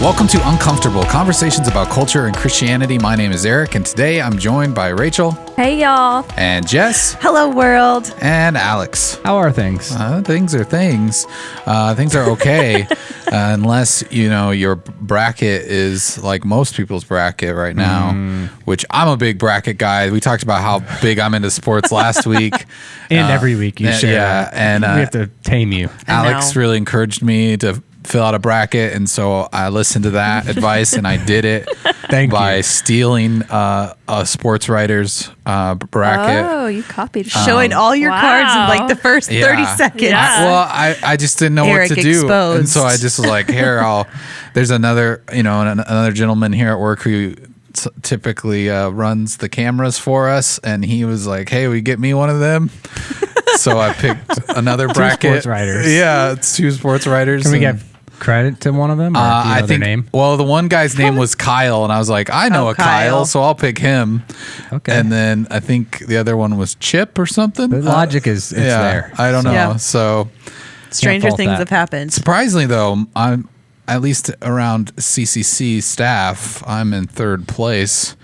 Welcome to Uncomfortable, conversations about culture and Christianity. My name is Eric, and today I'm joined by Rachel. Hey, y'all. And Jess. Hello, world. And Alex. How are things? Things are things. Things are okay, unless, your bracket is like most people's bracket right now, which I'm a big bracket guy. We talked about how big I'm into sports last week. And every week you share. Yeah, and we have to tame you. Alex really encouraged me to fill out a bracket, and so I listened to that advice and I did it by stealing a sports writer's bracket. Oh, you copied. Showing all your cards in like the first 30 seconds. Yeah. I just didn't know Eric what to do, exposed. and so I just was like, here, there's another gentleman here at work who typically runs the cameras for us, and he was like, hey, will you get me one of them? So I picked another bracket. 2 sports writers. Yeah, it's 2 sports writers. Can we get credit to one of them? Or do you know their name? Well, the one guy's name was Kyle, and I was like, I know Kyle, so I'll pick him. Okay. And then I think the other one was Chip or something. The logic is there. I don't know. Yeah. So Stranger things have happened. surprisingly, though, I'm at least around CCC staff, I'm in 3rd place,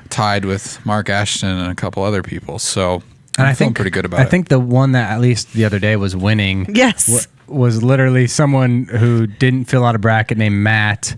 tied with Mark Ashton and a couple other people. So I'm feeling pretty good about it. I think the one that at least the other day was winning. Yes. Was literally someone who didn't fill out a bracket named Matt,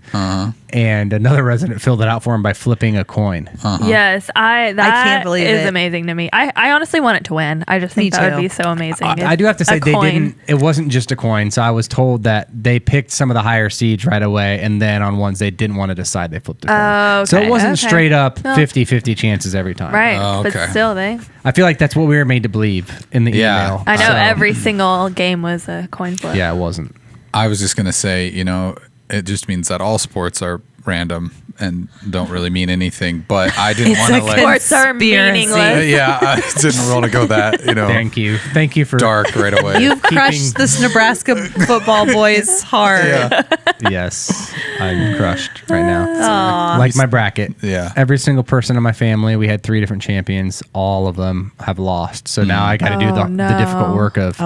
and another resident filled it out for him by flipping a coin. Yes, that can't believe is it. amazing to me. I honestly want it to win. I just think that would be so amazing. I do have to say it wasn't just a coin. So I was told that they picked some of the higher seeds right away, and then on ones they didn't want to decide, they flipped a coin. Okay, so it wasn't straight up 50-50 chances every time. Right, okay. but still I feel like that's what we were made to believe in the email. I know every single game was a coin flip. Yeah, it wasn't. I was just going to say, it just means that all sports are random and don't really mean anything, but I didn't want to sports are meaningless. Yeah, I didn't want to go that, Thank you for dark right away. You've crushed this Nebraska football boys hard. Yeah. Yes, I'm crushed right now. Aww. Like my bracket. Yeah. Every single person in my family, we had 3 different champions. All of them have lost. So now I got to do the difficult work of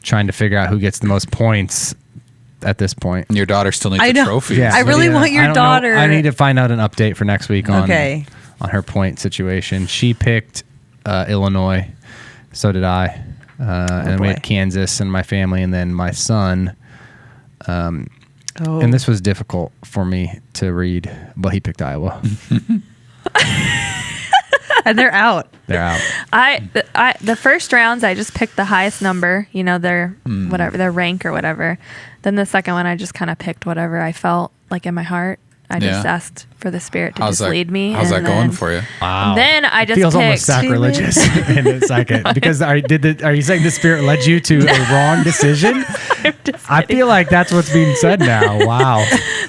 trying to figure out who gets the most points at this point. Your daughter still needs a trophy. Yeah, I really want your daughter. I need to find out an update for next week on her point situation. She picked Illinois. So did I. And we had Kansas in my family, and then my son. And this was difficult for me to read, but he picked Iowa. And they're out. They're out. The first rounds, I just picked the highest number, their whatever, their rank or whatever. Then the second one, I just kind of picked whatever I felt like in my heart. I just asked for the Spirit to lead me. How's that going for you? Wow. Then I just feels picked. Almost sacrilegious in a second. Because are you saying the Spirit led you to a wrong decision? I feel like that's what's being said now. Wow.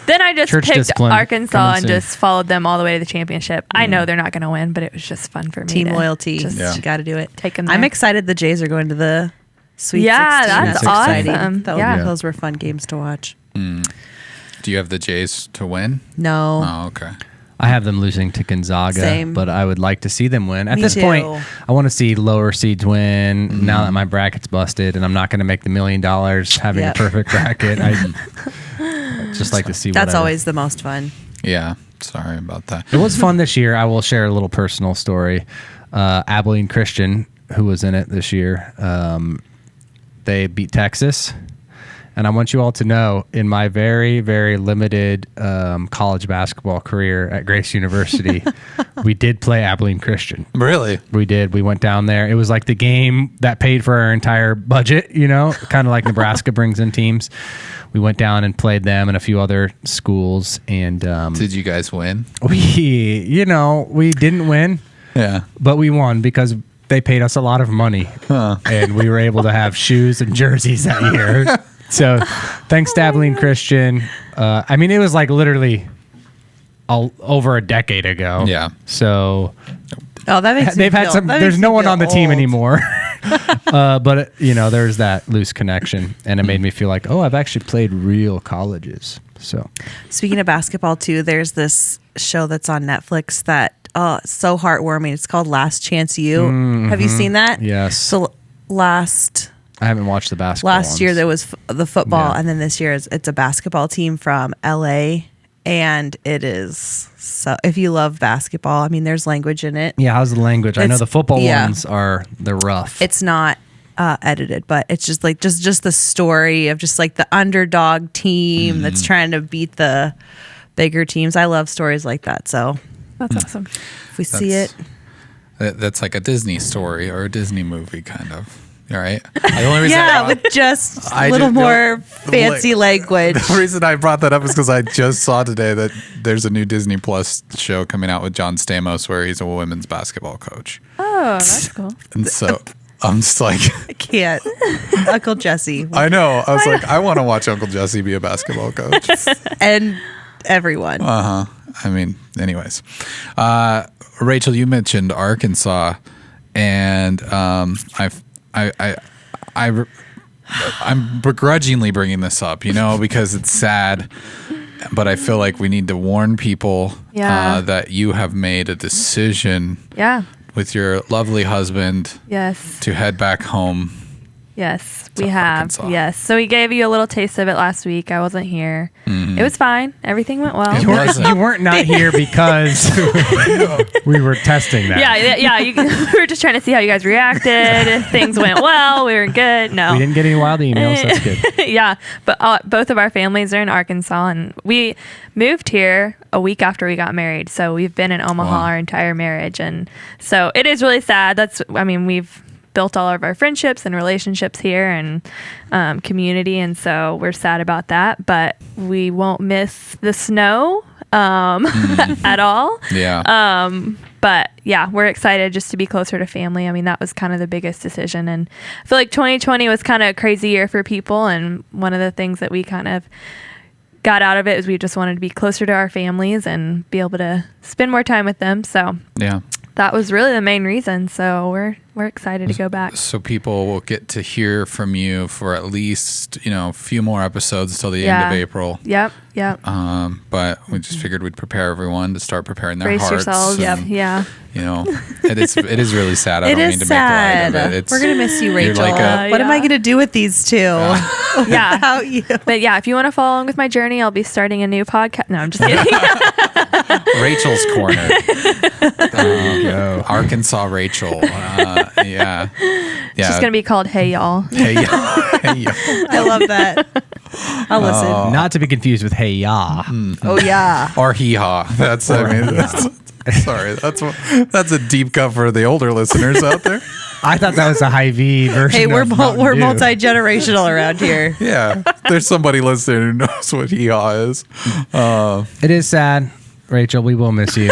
Then I just picked Arkansas and soon. just followed them all the way to the championship. I know they're not going to win, but it was just fun for me. Team loyalty. You got to do it. Take them there. I'm excited the Jays are going to the Sweet 16. That's awesome. Exciting. Those were fun games to watch. Do you have the Jays to win? No. Oh, okay. I have them losing to Gonzaga, but I would like to see them win. At this point, I want to see lower seeds win now that my bracket's busted, and I'm not going to make the $1 million having a perfect bracket. I just like to see That's always the most fun. Yeah. Sorry about that. It was fun this year. I will share a little personal story. Abilene Christian, who was in it this year, they beat Texas. And I want you all to know, in my very, very limited college basketball career at Grace University, we did play Abilene Christian. Really? We did. We went down there. It was like the game that paid for our entire budget, kind of like Nebraska brings in teams. We went down and played them and a few other schools. And did you guys win? We didn't win. Yeah. But we won because they paid us a lot of money. And we were able to have shoes and jerseys that year. So thanks to Abilene Christian. It was like literally over a decade ago. Yeah. So that makes they've had some. There's no one on the team anymore. But there's that loose connection, and it made me feel like, I've actually played real colleges. So speaking of basketball too, there's this show that's on Netflix that it's so heartwarming. It's called Last Chance U. Mm-hmm. Have you seen that? Yes. So I haven't watched the basketball. Last year there was the football, and then this year it's a basketball team from LA, and it is so. If you love basketball, I mean, there's language in it. Yeah, how's the language? I know It's- the football yeah. ones they're rough. It's not edited, but it's just like just the story of just like the underdog team that's trying to beat the bigger teams. I love stories like that. So That's awesome. if we see it, That's like a Disney story or a Disney movie, kind of. All right. The only reason yeah, with just I a little didn't know- more fancy language. The reason I brought that up is because I just saw today that there's a new Disney Plus show coming out with John Stamos where he's a women's basketball coach. Oh, that's cool. And so I'm just like, I can't. Uncle Jesse I know. I was like, I want to watch Uncle Jesse be a basketball coach. and everyone. I mean, anyways. Rachel, you mentioned Arkansas, and I'm begrudgingly bringing this up, because it's sad, but I feel like we need to warn people that you have made a decision Yeah. with your lovely husband Yes. to head back home. Yes, to we have. Arkansas. Yes. So we gave you a little taste of it last week. I wasn't here. It was fine. Everything went well. It you wasn't. weren't not here because we were testing that. Yeah. We were just trying to see how you guys reacted. If things went well, we were good. No. We didn't get any wild emails. That's good. Yeah, but both of our families are in Arkansas, and we moved here a week after we got married. So we've been in Omaha Wow. our entire marriage, and so it is really sad. We've built all of our friendships and relationships here and community, and so we're sad about that. But we won't miss the snow at all. Yeah. But yeah, we're excited just to be closer to family. I mean, that was kind of the biggest decision. And I feel like 2020 was kind of a crazy year for people. And one of the things that we kind of got out of it is we just wanted to be closer to our families and be able to spend more time with them. So Yeah. that was really the main reason. So we're excited to go back. So people will get to hear from you for at least, a few more episodes till the end Yeah. of April. Yep. But we just figured we'd prepare everyone to start preparing their Brace hearts. yourselves. and, Yeah. it is really sad. I It don't is mean to sad. make light of it. We're gonna miss you, you're Rachel. like What am I Yeah. gonna do with these two Yeah. without you? But yeah, if you want to follow along with my journey, I'll be starting a new podcast. No, I'm just kidding. Rachel's Corner. Go. Arkansas Rachel. Yeah. It's just going to be called Hey Y'all. Hey, hey, I love that. I'll listen. Not to be confused with Hey Ya. Oh yeah. or hee haw. That's sorry. That's a deep cut for the older listeners out there. I thought that was a high V version. Hey, we're of Mountain we're Dew. multi-generational around here. Yeah, there's somebody listening who knows what hee haw is. It is sad, Rachel. We will miss you.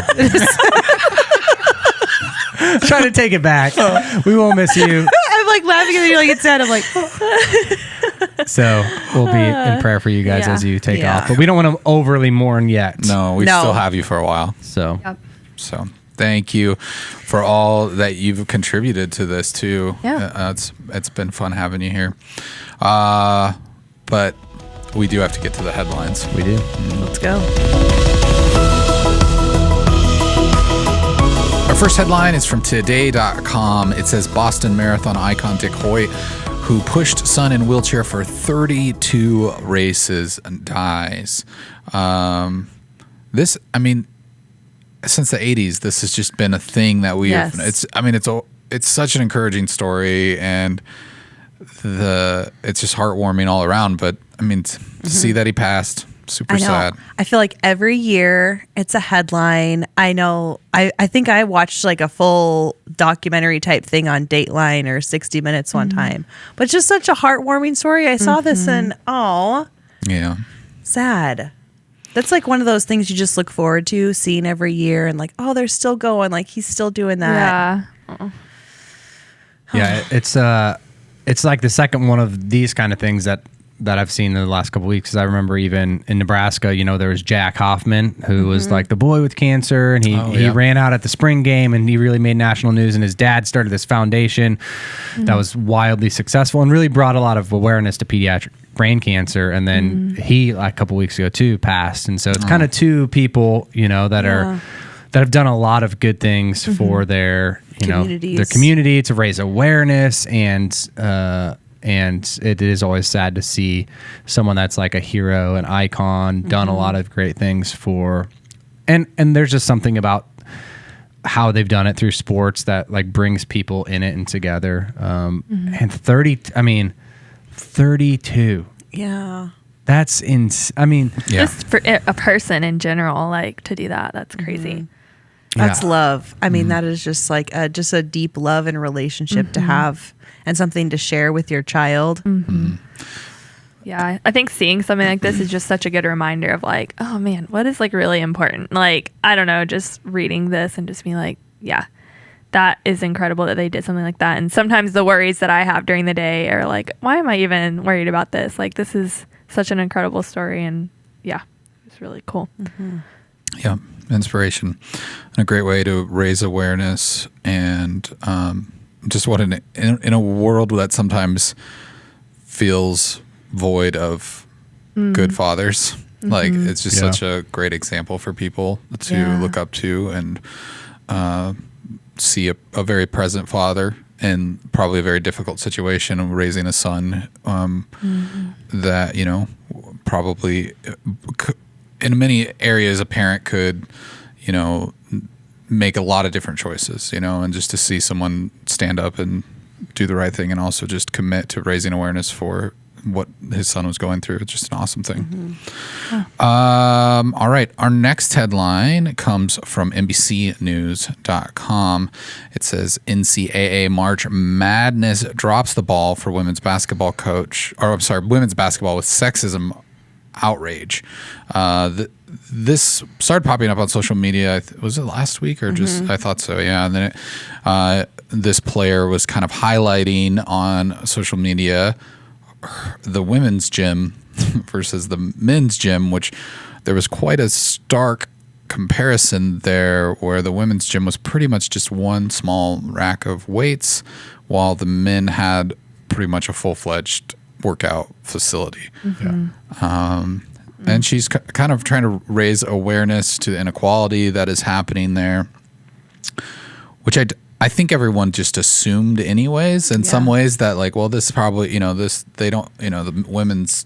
Trying to take it back. We will miss you. I'm like laughing at you like it's sad. I'm like, So we'll be in prayer for you guys Yeah. as you take Yeah. off. But we don't want to overly mourn yet. No, we No. still have you for a while. So Yep. So thank you for all that you've contributed to this too. Yeah. It's been fun having you here. But we do have to get to the headlines. we do. let's go. Our first headline is from today.com. It says Boston Marathon icon Dick Hoyt, who pushed son in wheelchair for 32 races, and dies. Since the 80s, this has just been a thing that we have. Yes. It's such an encouraging story, and it's just heartwarming all around. But to see that he passed, super I know. sad. I feel like every year it's a headline. I know. I think I watched like a full documentary type thing on Dateline or 60 Minutes one time. But it's just such a heartwarming story. I saw this and Yeah. sad. That's like one of those things you just look forward to seeing every year and like, oh, they're still going. Like he's still doing that. Yeah. Yeah, it's like the second one of these kind of things that I've seen in the last couple of weeks. 'Cause I remember even in Nebraska, there was Jack Hoffman, who was like the boy with cancer, and he ran out at the spring game, and he really made national news. And his dad started this foundation that was wildly successful and really brought a lot of awareness to pediatric brain cancer. And then he, like, a couple weeks ago too, passed. And so it's kind of two people, that have done a lot of good things for their, their Communities. community to raise awareness and And it is always sad to see someone that's like a hero, an icon, done a lot of great things for, and there's just something about how they've done it through sports that like brings people in it and together. And 32. Yeah. That's I mean, just for a person in general, like to do that, that's crazy. That's love. I mean, that is just like just a deep love and relationship to have, and something to share with your child. Yeah, I think seeing something like this is just such a good reminder of like, oh man, what is like really important? Like, I don't know, just reading this and just being like, yeah, that is incredible that they did something like that. And sometimes the worries that I have during the day are like, why am I even worried about this? Like, this is such an incredible story, and yeah, it's really cool. Yeah, inspiration, and a great way to raise awareness, and just what in a world that sometimes feels void of good fathers. Like, it's just such a great example for people to look up to, and see a very present father in probably a very difficult situation of raising a son that, you know, probably in many areas a parent could, you know, make a lot of different choices, you know, and just to see someone stand up and do the right thing and also just commit to raising awareness for what his son was going through. It's just an awesome thing. All right. Our next headline comes from NBCnews.com. It says NCAA March Madness drops the ball for women's basketball women's basketball with sexism outrage. This started popping up on social media. Was it last week or just, I thought so. Yeah. And then this player was kind of highlighting on social media the women's gym versus the men's gym, which there was quite a stark comparison there, where the women's gym was pretty much just one small rack of weights, while the men had pretty much a full-fledged workout facility. And she's kind of trying to raise awareness to the inequality that is happening there, which I think everyone just assumed anyways in some ways that like, well, this probably, you know, they don't, you know, the women's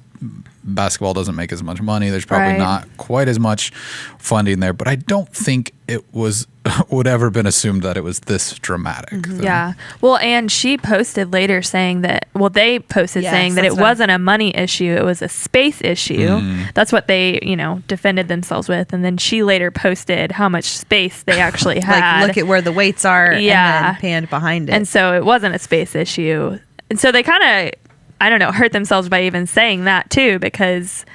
basketball doesn't make as much money. There's probably not quite as much funding there, but I don't think it would ever been assumed that it was this dramatic. Yeah. Well, and she posted later saying that, they posted saying that it wasn't a money issue. It was a space issue. That's what they, you know, defended themselves with. And then she later posted how much space they actually had. Like, look at where the weights are and then panned behind it. And so it wasn't a space issue. And so they kind of, I don't know, hurt themselves by even saying that too, because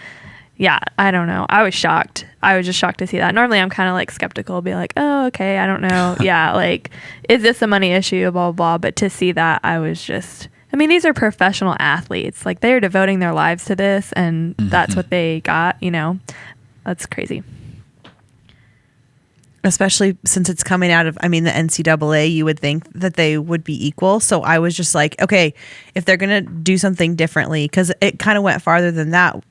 I don't know. I was shocked. I was just shocked to see that. Normally I'm kind of like skeptical, be like, oh, okay, I don't know. Like, is this a money issue, blah, blah, blah. But to see that, I was just, I mean, these are professional athletes. Like, they're devoting their lives to this, and that's what they got, you know. That's crazy. Especially since it's coming out of, I mean, the NCAA, you would think that they would be equal. So I was just like, okay, if they're going to do something differently, because it kind of went farther than that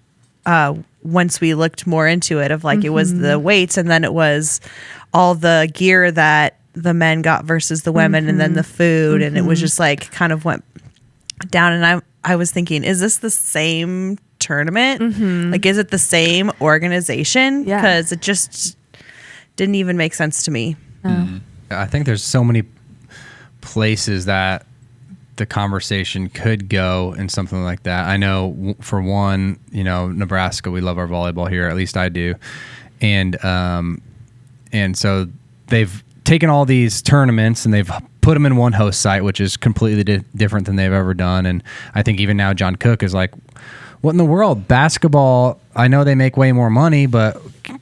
once we looked more into it, of like, it was the weights, and then it was all the gear that the men got versus the women, and then the food. And it was just like kind of went down. And I was thinking, is this the same tournament? Like, is it the same organization? Because it just didn't even make sense to me. I think there's so many places that the conversation could go in something like that. I know, for one, you know, Nebraska, we love our volleyball here, at least I do. And so they've taken all these tournaments and they've put them in one host site, which is completely different than they've ever done. And I think even now John Cook is like, what in the world? Basketball, I know they make way more money, but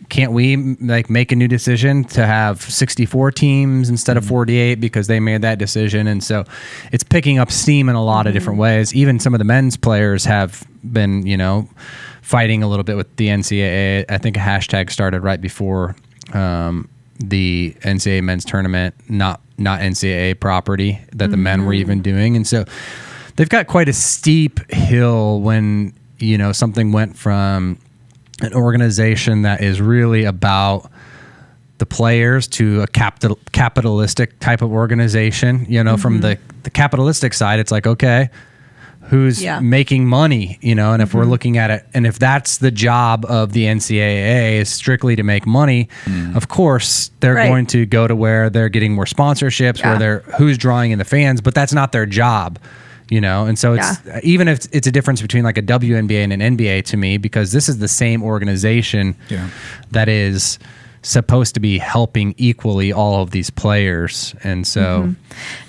can't we like make a new decision to have 64 teams instead of 48 because they made that decision? And so it's picking up steam in a lot of different ways. Even some of the men's players have been, you know, fighting a little bit with the NCAA. I think a hashtag started right before the NCAA men's tournament, not NCAA property, that the men were even doing. And so they've got quite a steep hill when, you know, something went from an organization that is really about the players to a capitalistic type of organization. You know, from the capitalistic side, it's like, okay, who's making money, and if we're looking at it, and if that's the job of the NCAA is strictly to make money, of course they're going to go to where they're getting more sponsorships, where who's drawing in the fans, but that's not their job. And so it's even if it's a difference between like a WNBA and an NBA to me, because this is the same organization that is supposed to be helping equally all of these players. And so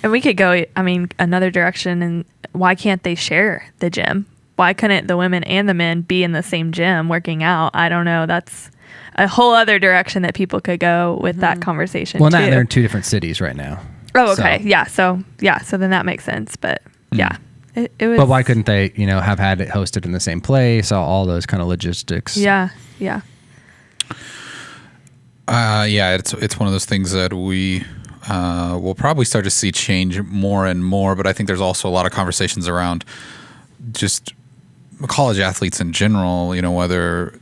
and we could go, another direction. And why can't they share the gym? Why couldn't the women and the men be in the same gym working out? I don't know. That's a whole other direction that people could go with that conversation. Well, they're in 2 different cities right now. Oh, okay. So then that makes sense. But it was. But why couldn't they, have had it hosted in the same place? All those kind of logistics. Yeah. It's one of those things that we will probably start to see change more and more. But I think there's also a lot of conversations around just college athletes in general. Whether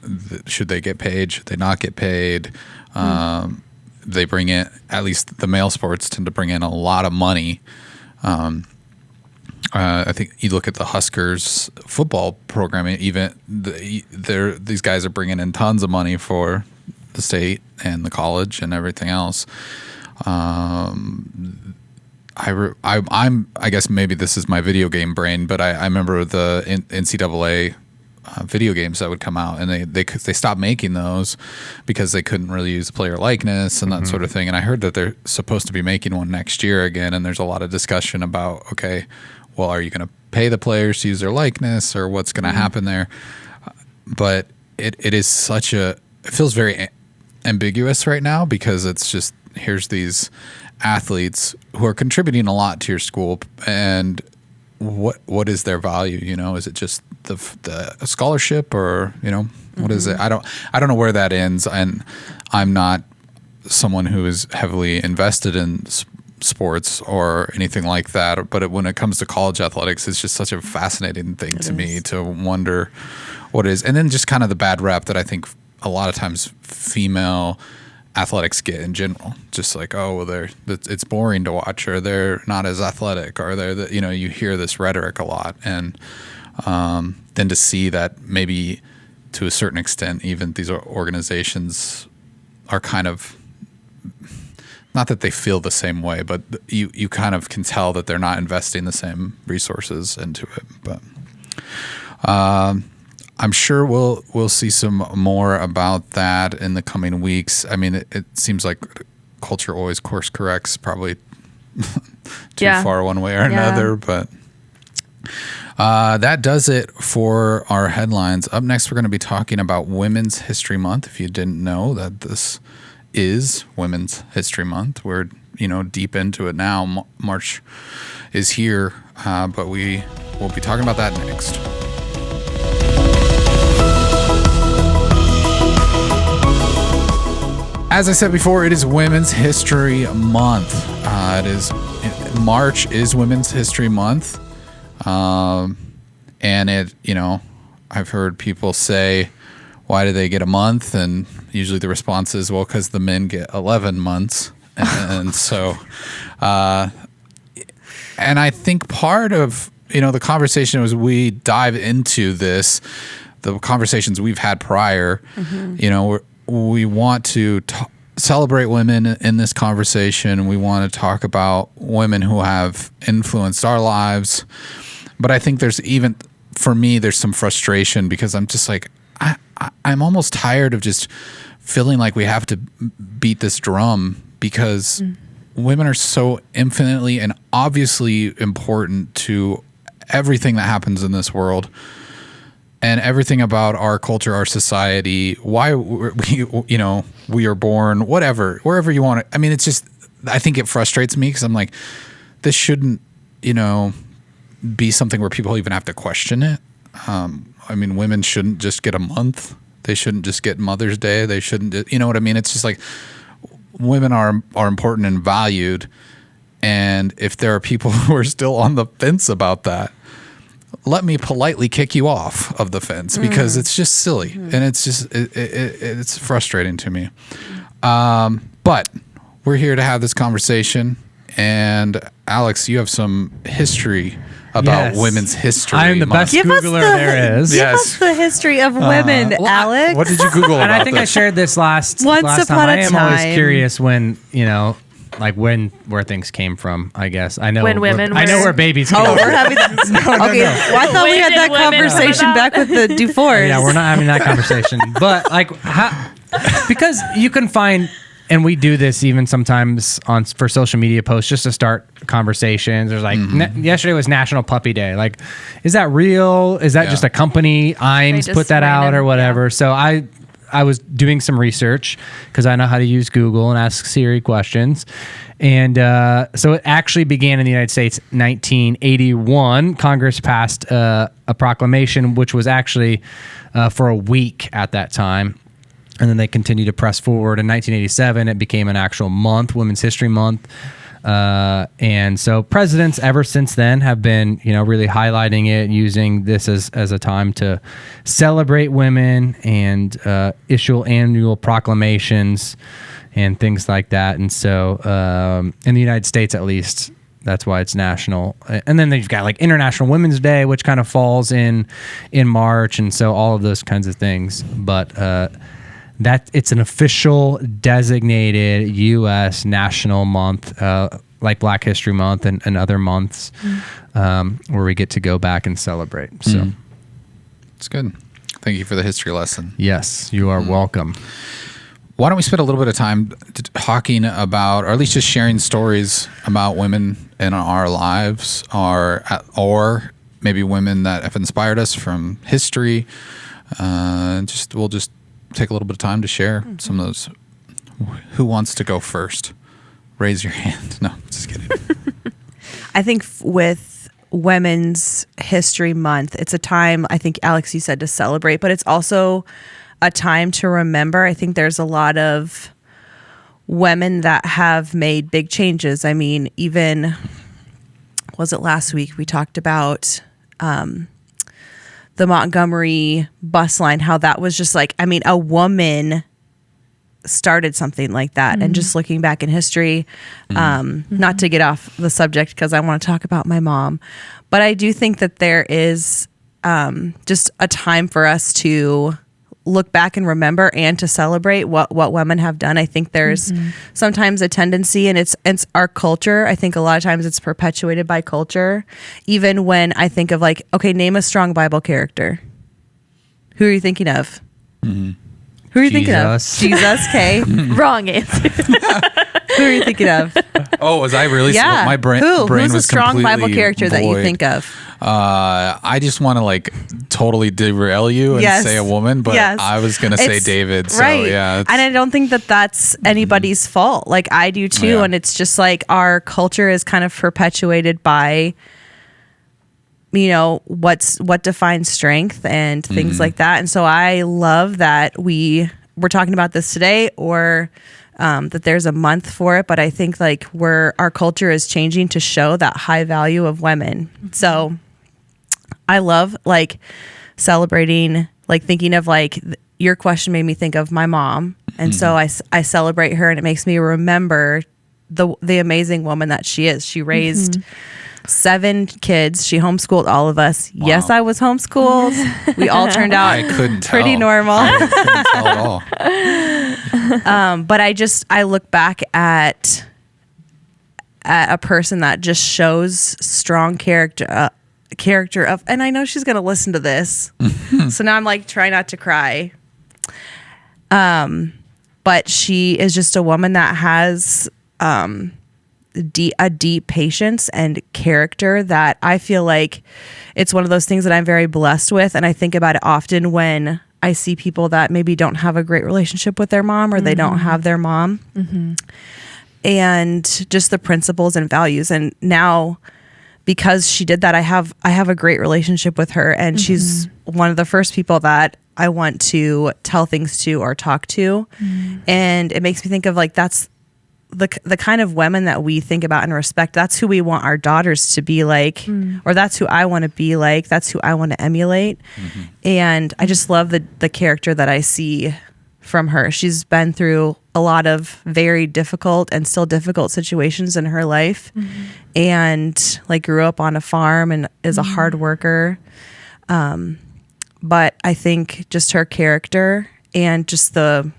should they get paid, should they not get paid? They bring in, at least the male sports tend to bring in a lot of money. I think you look at the Huskers football program, even these guys are bringing in tons of money for the state and the college and everything else. I'm I guess maybe this is my video game brain, but I remember the NCAA video games that would come out, and they stopped making those because they couldn't really use player likeness and that sort of thing. And I heard that they're supposed to be making one next year again, and there's a lot of discussion about, okay, well, are you going to pay the players to use their likeness, or what's going to happen there? But it is it feels very ambiguous right now, because it's just, here's these athletes who are contributing a lot to your school, and what is their value? Is it just the scholarship, or what is it? I don't know where that ends, and I'm not someone who is heavily invested in sports or anything like that. But when it comes to college athletics, it's just such a fascinating thing to me to wonder what it is, and then just kind of the bad rap that I think a lot of times female athletics get in general, just like, oh, well, it's boring to watch, or they're not as athletic, or you hear this rhetoric a lot, and then to see that maybe to a certain extent, even these organizations are kind of, not that they feel the same way, but you kind of can tell that they're not investing the same resources into it. But I'm sure we'll see some more about that in the coming weeks. I mean, it seems like culture always course corrects, probably too far one way or another. But that does it for our headlines. Up next, we're going to be talking about Women's History Month. If you didn't know that this is Women's History Month, we're deep into it now. March is here, but we will be talking about that next. As I said before, it is Women's History Month. March is Women's History Month. And I've heard people say, why do they get a month? And usually the response is, well, because the men get 11 months. And so, and I think part of, the conversation as we dive into this, the conversations we've had prior, we want to celebrate women in this conversation. We want to talk about women who have influenced our lives. But I think there's some frustration, because I'm just like, I'm almost tired of just feeling like we have to beat this drum, because women are so infinitely and obviously important to everything that happens in this world. And everything about our culture, our society, why we are born, whatever, wherever you want it. I mean, it's just, I think it frustrates me, because I'm like, this shouldn't, be something where people even have to question it. Women shouldn't just get a month. They shouldn't just get Mother's Day. They shouldn't, you know what I mean? It's just like, women are important and valued. And if there are people who are still on the fence about that, let me politely kick you off of the fence, because it's just silly, and it's just it's frustrating to me. But we're here to have this conversation, and Alex, you have some history about Women's History I am the Month. best Googler there is. Give us the history of women, Alex. What did you Google about And I think I this? shared this last Once time. upon a I am always time. curious when, like where things came from, I guess. I know When women I know were- where babies came Oh, from. we're having that. Okay, well, I thought we had that When did women conversation come back with the Dufours. Yeah, we're not having that conversation. But like, because you can find, and we do this even sometimes for social media posts just to start conversations. There's like yesterday was National Puppy Day. Like, is that real? Is that just a company? IAMS just put that out random, or whatever. yeah. So I was doing some research because I know how to use Google and ask Siri questions. And so it actually began in the United States 1981. Congress passed a proclamation, which was actually for a week at that time. And then they continued to press forward. In 1987, it became an actual month, Women's History Month. And so presidents ever since then have been, really highlighting it, using this as a time to celebrate women and issue annual proclamations and things like that. And so in the United States, at least, that's why it's national. And then you've got like International Women's Day, which kind of falls in March. And so all of those kinds of things. But that it's an official designated U.S. national month, like Black History Month and other months, where we get to go back and celebrate. So It's good. Thank you for the history lesson. yes, you are welcome. Why don't we spend a little bit of time talking about, or at least just sharing stories about women in our lives, or maybe women that have inspired us from history. We'll just take a little bit of time to share some of those. Who wants to go first? Raise your hand. No, just kidding. I think with Women's History Month, it's a time, I think, Alex, you said to celebrate, but it's also a time to remember. I think there's a lot of women that have made big changes. I mean, even, was it last week, we talked about the Montgomery bus line, how that was just like, I mean, a woman started something like that. And just looking back in history, not to get off the subject because I want to talk about my mom, but I do think that there is just a time for us to look back and remember and to celebrate what women have done. I think there's sometimes a tendency, and it's our culture. I think a lot of times it's perpetuated by culture. Even when I think of like, okay, name a strong Bible character. Who are you thinking of? Who are you thinking of? Jesus, okay. Wrong answer. Who are you thinking of? Oh, was I really? Yeah. My brain Who's was a strong Bible completely character that you void. think of? I just want to like totally derail you and Yes. say a woman, but Yes. I was going to say It's- David. So right. yeah. And I don't think that that's anybody's fault. Like I do too. Yeah. And it's just like our culture is kind of perpetuated by, what defines strength and things like that. And so I love that we're talking about this today, or that there's a month for it. But I think like our culture is changing to show that high value of women. So I love like celebrating, like thinking of like your question made me think of my mom. And so I celebrate her, and it makes me remember the amazing woman that she is. She raised 7 kids. She homeschooled all of us. Wow. Yes, I was homeschooled. We all turned out I couldn't tell. pretty normal. I couldn't tell at all. But I look back at a person that just shows strong character of, and I know she's going to listen to this. So now I'm like, try not to cry. But she is just a woman that has, a deep patience and character that I feel like it's one of those things that I'm very blessed with. And I think about it often when I see people that maybe don't have a great relationship with their mom, or they don't have their mom, and just the principles and values. And now, because she did that, I have a great relationship with her, and she's one of the first people that I want to tell things to or talk to. And it makes me think of like, that's the kind of women that we think about and respect. That's who we want our daughters to be like, or that's who I want to be like. That's who I want to emulate. And I just love the character that I see from her. She's been through a lot of very difficult and still difficult situations in her life, and like grew up on a farm and is a hard worker. But I think just her character and just the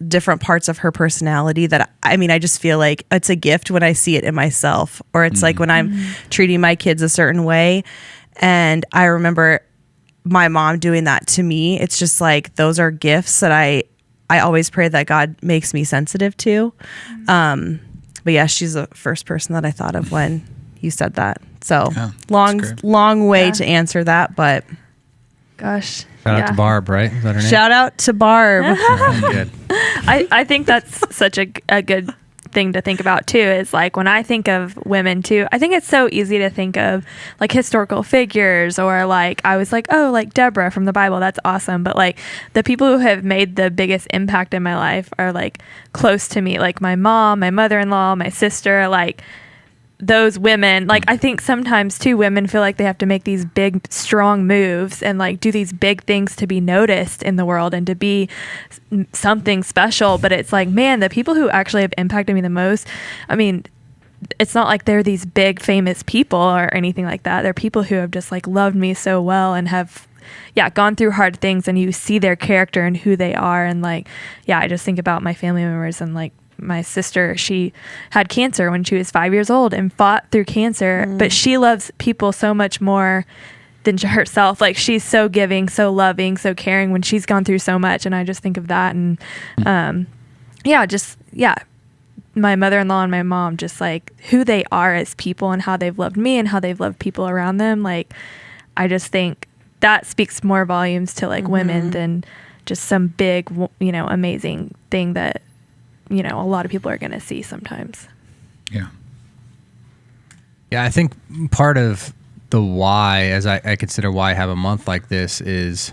different parts of her personality that I just feel like it's a gift when I see it in myself, or it's like when I'm treating my kids a certain way. And I remember my mom doing that to me. It's just like, those are gifts that I always pray that God makes me sensitive to. But yeah, she's the first person that I thought of when you said that. So long way to answer that, but Gosh. Shout out to Barb, right? Is that her name? shout out to Barb. Good. I think that's such a good thing to think about too, is like when I think of women too, I think it's so easy to think of like historical figures, or like I was like, oh, like Deborah from the Bible, that's awesome. But like the people who have made the biggest impact in my life are like close to me, like my mom, my mother-in-law, my sister, like those women. Like I think sometimes too, women feel like they have to make these big strong moves and like do these big things to be noticed in the world and to be something special. But it's like, man, the people who actually have impacted me the most, I mean, it's not like they're these big famous people or anything like that. They're people who have just like loved me so well and have gone through hard things, and you see their character and who they are. And like, I just think about my family members, and like my sister, she had cancer when she was 5 years old and fought through cancer, but she loves people so much more than herself. Like she's so giving, so loving, so caring when she's gone through so much. And I just think of that. And my mother-in-law and my mom, just like who they are as people and how they've loved me and how they've loved people around them. Like I just think that speaks more volumes to like women than just some big, amazing thing that a lot of people are going to see sometimes. Yeah. Yeah, I think part of the why, as I consider why I have a month like this, is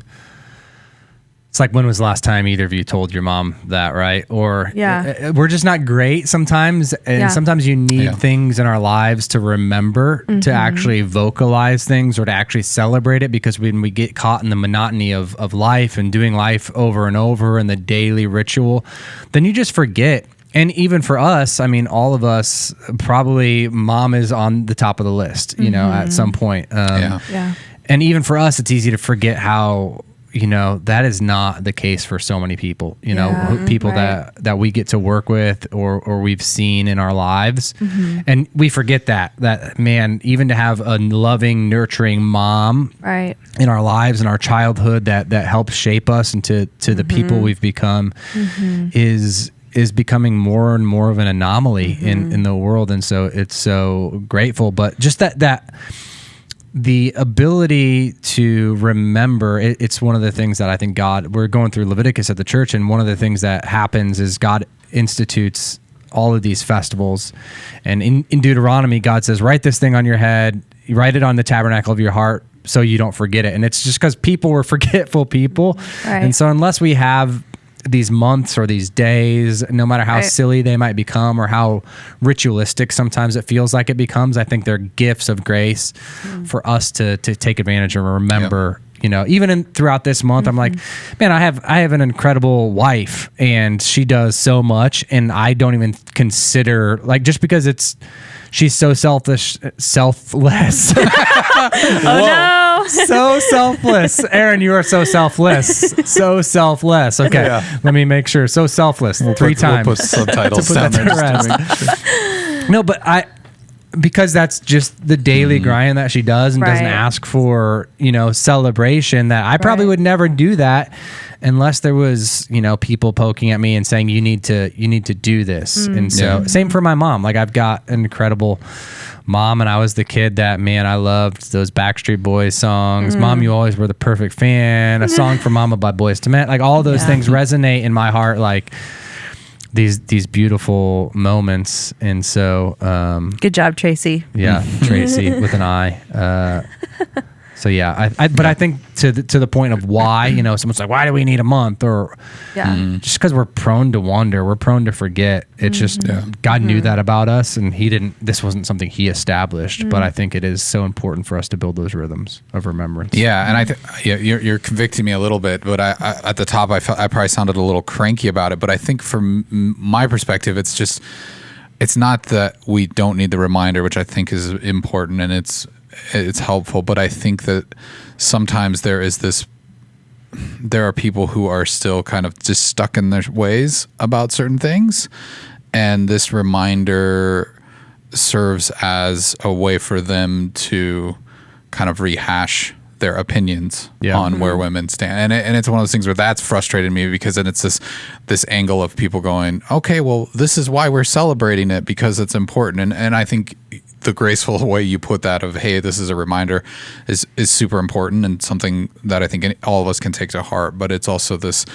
it's like, when was the last time either of you told your mom that, right? Or we're just not great sometimes, and sometimes you need things in our lives to remember, to actually vocalize things or to actually celebrate it, because when we get caught in the monotony of life and doing life over and over and the daily ritual, then you just forget. And even for us, I mean, all of us, probably mom is on the top of the list, at some point. And even for us, it's easy to forget how, that is not the case for so many people, people that we get to work with or we've seen in our lives. And we forget that man, even to have a loving, nurturing mom in our lives, in our childhood, that helps shape us into the people we've become, is becoming more and more of an anomaly in the world. And so it's so grateful, but just that the ability to remember, it's one of the things that I think we're going through Leviticus at the church, and one of the things that happens is God institutes all of these festivals. And in Deuteronomy, God says, write this thing on your head, write it on the tabernacle of your heart so you don't forget it. And it's just because people were forgetful people. And so unless we have these months or these days, no matter how silly they might become or how ritualistic sometimes it feels like it becomes, I think they're gifts of grace for us to take advantage of and remember. Even throughout this month, I'm like, man, I have an incredible wife, and she does so much, and I don't even consider, like, just because she's so selfless. Oh no. So selfless. Aaron, you are so selfless. So selfless. Okay. Let me make sure. So selfless. 3 times. We'll put subtitles down there. No, but because that's just the daily grind that she does, and doesn't ask for, celebration, that I probably would never do that unless there was, people poking at me and saying, you need to do this. And so same for my mom. Like, I've got an incredible mom, and I was the kid that, man, I loved those Backstreet Boys songs. Mom, you always were the perfect fan. A song for Mama by Boyz II Men. Like, all those things resonate in my heart, like these beautiful moments. And so good job, Tracy. Yeah, Tracy with an I. So yeah, I think to the point of why, someone's like, why do we need a month? Or just because we're prone to wander, we're prone to forget. It's just God knew that about us, and this wasn't something he established. But I think it is so important for us to build those rhythms of remembrance. Yeah, and you're convicting me a little bit, but I at the top I felt I probably sounded a little cranky about it. But I think from my perspective, it's not that we don't need the reminder, which I think is important and it's helpful, but I think that sometimes there are people who are still kind of just stuck in their ways about certain things, and this reminder serves as a way for them to kind of rehash their opinions on where women stand, and it's one of those things where that's frustrated me, because then it's this angle of people going, okay, well, this is why we're celebrating it, because it's important, and I think the graceful way you put that of, hey, this is a reminder is super important, and something that I think all of us can take to heart. But it's also this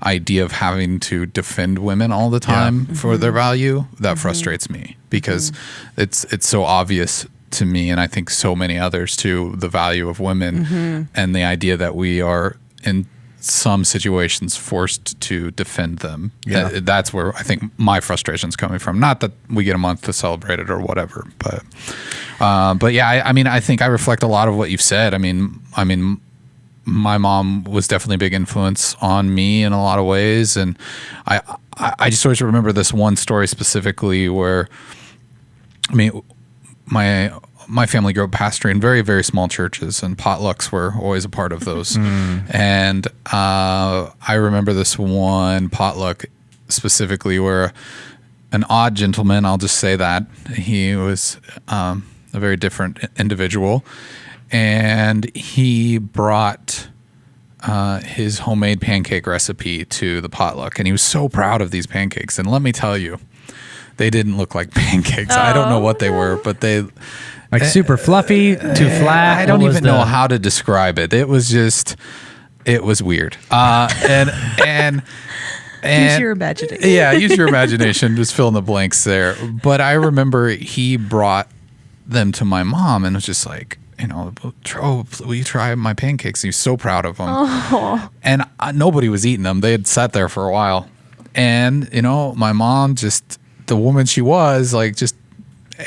idea of having to defend women all the time for their value that frustrates me, because it's so obvious to me, and I think so many others too, the value of women and the idea that we are in some situations forced to defend them. That's where I think my frustration's coming from. Not that we get a month to celebrate it or whatever, but yeah, I think I reflect a lot of what you've said. I mean, my mom was definitely a big influence on me in a lot of ways, and I just always remember this one story specifically where, my family grew up pastoring very, very small churches, and potlucks were always a part of those. And I remember this one potluck specifically where an odd gentleman, I'll just say that, he was a very different individual, and he brought his homemade pancake recipe to the potluck, and he was so proud of these pancakes. And let me tell you, they didn't look like pancakes. I don't know what they were, but they... Like super fluffy, too flat. I don't even know how to describe it. It was weird. And use your imagination. Yeah, use your imagination. Just fill in the blanks there. But I remember he brought them to my mom, and was just like, will you try my pancakes? And he was so proud of them. Oh. And nobody was eating them. They had sat there for a while. And, my mom, just the woman she was, like, just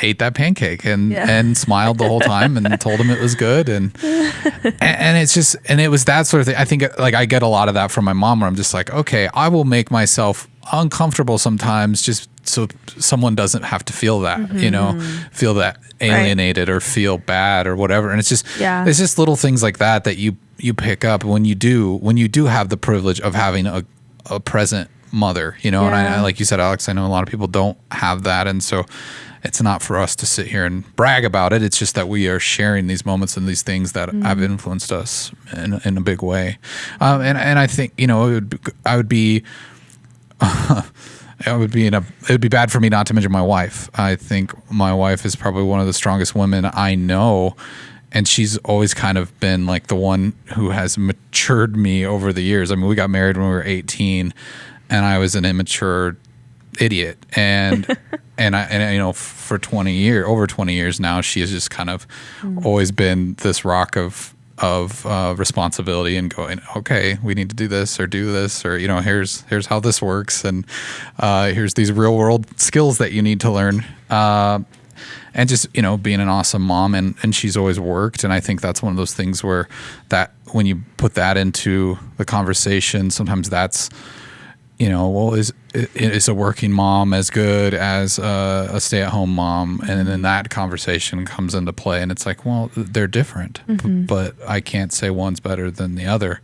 ate that pancake and smiled the whole time and told him it was good, and it's just, and it was that sort of thing. I think like I get a lot of that from my mom, where I'm just like, okay, I will make myself uncomfortable sometimes just so someone doesn't have to feel that, feel that alienated or feel bad or whatever. And it's just little things like that you pick up when you do have the privilege of having a present mother, and I, like you said, Alex, I know a lot of people don't have that, and so it's not for us to sit here and brag about it. It's just that we are sharing these moments and these things that have influenced us in a big way. And I think, it would be bad for me not to mention my wife. I think my wife is probably one of the strongest women I know. And she's always kind of been like the one who has matured me over the years. I mean, we got married when we were 18, and I was an immature idiot, and for over 20 years now, she has just kind of always been this rock of responsibility, and going, okay, we need to do this, or here's how this works, and here's these real world skills that you need to learn, and just being an awesome mom, and she's always worked, and I think that's one of those things where that when you put that into the conversation, sometimes that's well, is a working mom as good as a stay-at-home mom? And then that conversation comes into play, and it's like, well, they're different, but I can't say one's better than the other.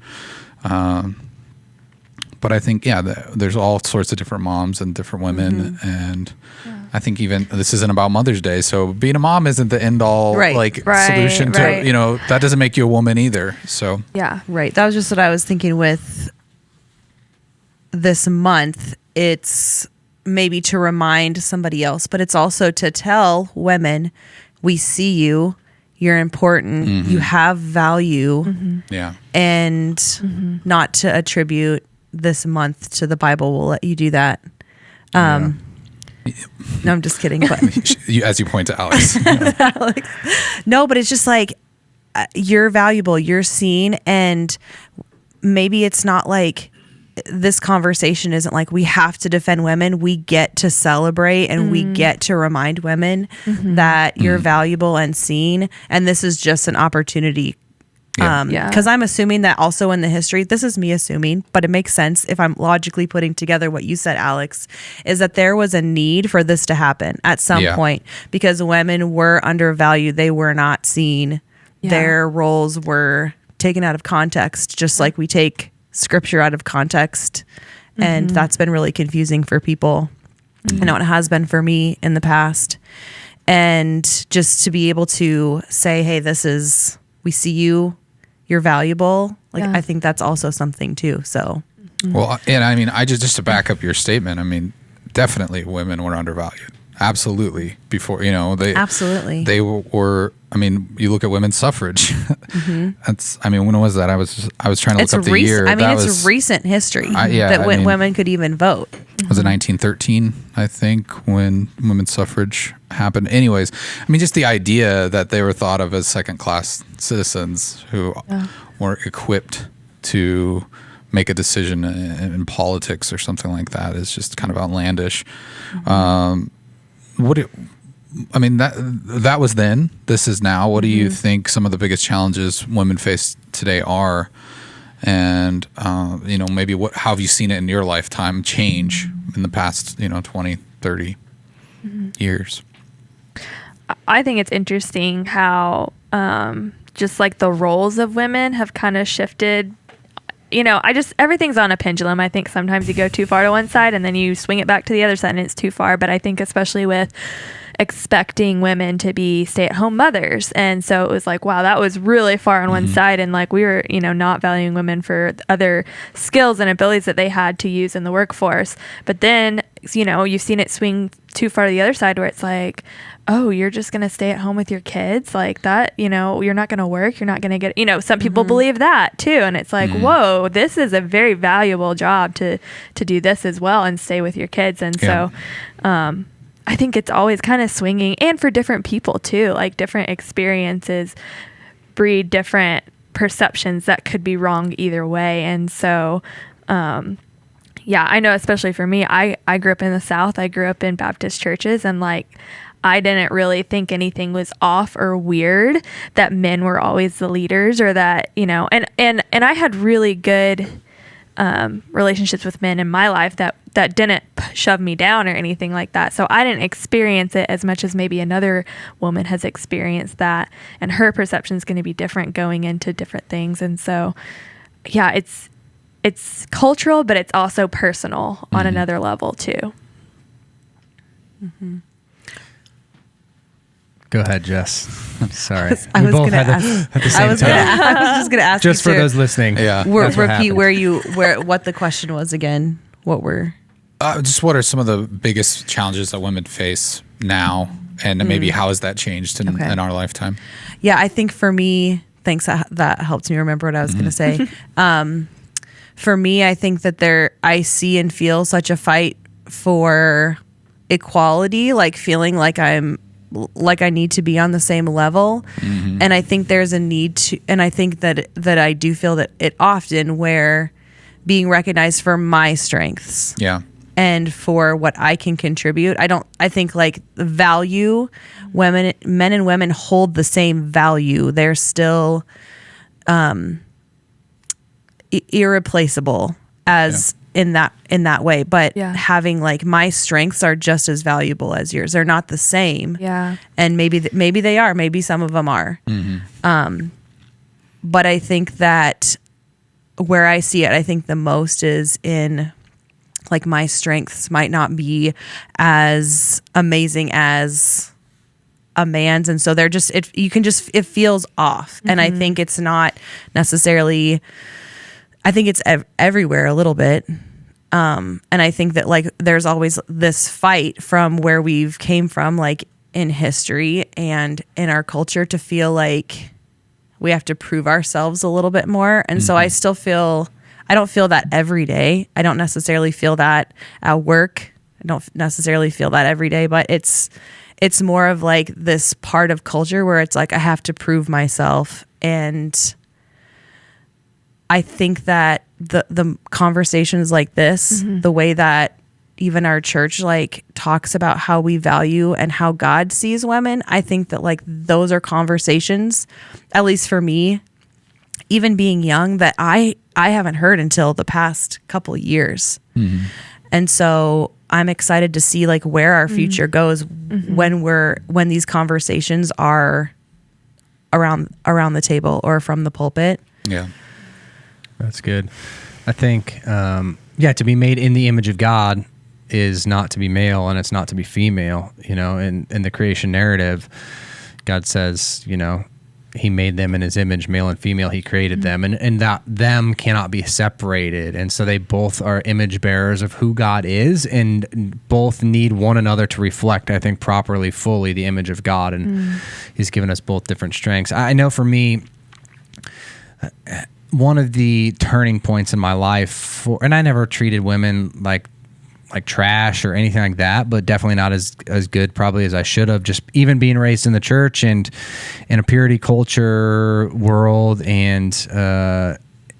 But I think, there's all sorts of different moms and different women, and I think even this isn't about Mother's Day, so being a mom isn't the end-all solution to that doesn't make you a woman either. So right. That was just what I was thinking with this month. It's maybe to remind somebody else, but it's also to tell women, we see you, you're important, you have value, and not to attribute this month to the Bible. We'll let you do that. No, I'm just kidding. But as you point to Alex. Alex. No, but it's just like, you're valuable, you're seen. And maybe it's not like this conversation isn't like we have to defend women. We get to celebrate and we get to remind women that you're valuable and seen. And this is just an opportunity. Because I'm assuming that also in the history, this is me assuming, but it makes sense if I'm logically putting together what you said, Alex, is that there was a need for this to happen at some point because women were undervalued. They were not seen. Their roles were taken out of context, just like we take scripture out of context. And that's been really confusing for people. I know it has been for me in the past. And just to be able to say, hey, we see you, you're valuable. Like, I think that's also something too. So, well, and I mean, just to back up your statement, I mean, definitely women were undervalued. Absolutely. Before, absolutely. They were, I mean, you look at women's suffrage. When was that? I was trying to look up the year. I mean, it's recent history that women could even vote. Was it 1913, I think, when women's suffrage happened? Anyways, I mean, just the idea that they were thought of as second-class citizens who weren't equipped to make a decision in politics or something like that is just kind of outlandish. That was then. This is now. What do you think some of the biggest challenges women face today are? And maybe how have you seen it in your lifetime change in the past 20, 30 years? I think it's interesting how just like the roles of women have kind of shifted. Everything's on a pendulum. I think sometimes you go too far to one side and then you swing it back to the other side and it's too far. But I think especially with expecting women to be stay-at-home mothers. And so it was like, wow, that was really far on one side. And like we were, not valuing women for other skills and abilities that they had to use in the workforce. But then, you've seen it swing too far to the other side where it's like, oh, you're just going to stay at home with your kids like that, you're not going to work. You're not going to get, some people believe that too. And it's like, whoa, this is a very valuable job to do this as well and stay with your kids. And so, I think it's always kind of swinging, and for different people too, like different experiences breed different perceptions that could be wrong either way. And so, I know, especially for me, I grew up in the South. I grew up in Baptist churches, and like, I didn't really think anything was off or weird that men were always the leaders, or that, and I had really good relationships with men in my life that didn't shove me down or anything like that. So I didn't experience it as much as maybe another woman has experienced that, and her perception is going to be different going into different things. And so, it's cultural, but it's also personal on another level too. Go ahead, Jess. I'm sorry. I was just going to ask. Just for those listening. Yeah. Repeat what the question was again. What are some of the biggest challenges that women face now, and maybe how has that changed in our lifetime? Yeah, I think for me, thanks. That helped me remember what I was going to say. For me, I think that I see and feel such a fight for equality, like feeling like I need to be on the same level. And I think there's a need to, and I think that I do feel that it often where being recognized for my strengths. Yeah. And for what I can contribute. I think like the value, men and women hold the same value. They're still irreplaceable as in that way. But having like my strengths are just as valuable as yours. They're not the same. Yeah. And maybe they are. Maybe some of them are. But I think that where I see it, I think the most is in like my strengths might not be as amazing as a man's, and so they're just it feels off. And I think it's not necessarily, I think it's everywhere a little bit. And I think that like there's always this fight from where we've came from, like in history and in our culture, to feel like we have to prove ourselves a little bit more. And so I don't feel that every day. I don't necessarily feel that at work. I don't necessarily feel that every day, but it's more of like this part of culture where it's like I have to prove myself And I think that the conversations like this, the way that even our church like talks about how we value and how God sees women, I think that like those are conversations, at least for me, even being young, that I haven't heard until the past couple years. And so I'm excited to see like where our future goes when these conversations are around the table or from the pulpit. Yeah. That's good. I think, to be made in the image of God is not to be male and it's not to be female. You know, in the creation narrative, God says, you know, he made them in his image, male and female, he created them, and that them cannot be separated. And so they both are image bearers of who God is, and both need one another to reflect, I think, properly, fully the image of God. And he's given us both different strengths. I know for me, one of the turning points in my life, and I never treated women like trash or anything like that, but definitely not as good probably as I should have, just even being raised in the church and in a purity culture world and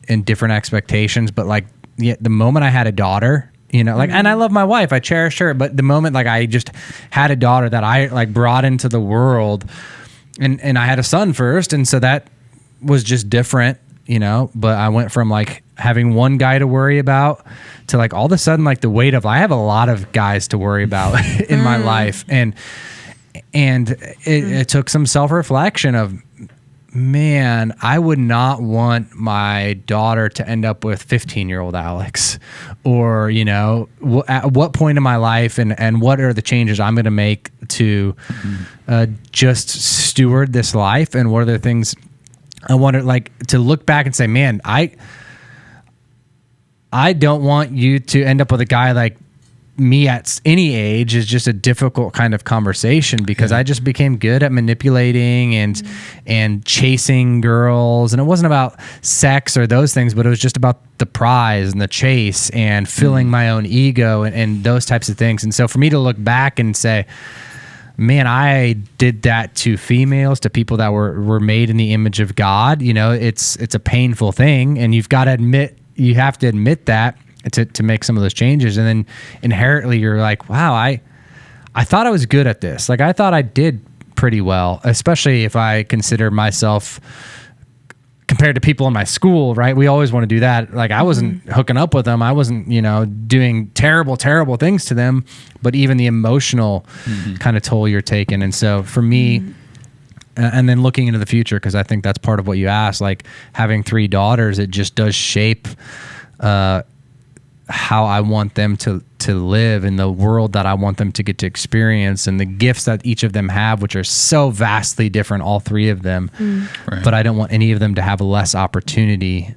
in different expectations. But like the moment I had a daughter, you know, like, and I love my wife, I cherish her, but the moment like I just had a daughter that I like brought into the world, and I had a son first, and so that was just different, you know. But I went from like having one guy to worry about to like all of a sudden like the weight of I have a lot of guys to worry about in my life, and it took some self-reflection of, man, I would not want my daughter to end up with 15-year-old Alex, or, you know, at what point in my life and what are the changes I'm going to make to just steward this life, and what are the things I want to look back and say, man, I don't want you to end up with a guy like me at any age. Is just a difficult kind of conversation, because I just became good at manipulating and chasing girls. And it wasn't about sex or those things, but it was just about the prize and the chase and filling my own ego and those types of things. And so for me to look back and say, man, I did that to females, to people that were made in the image of God, you know, it's a painful thing, and you have to admit that to make some of those changes. And then inherently you're like, wow, I thought I was good at this. Like I thought I did pretty well, especially if I consider myself compared to people in my school, right? We always want to do that. Like I wasn't hooking up with them. I wasn't, you know, doing terrible things to them, but even the emotional kind of toll you're taking. And so for me, and then looking into the future, because I think that's part of what you asked, like having 3 daughters, it just does shape how I want them to live in the world that I want them to get to experience, and the gifts that each of them have, which are so vastly different, all 3 of them. Right. But I don't want any of them to have less opportunity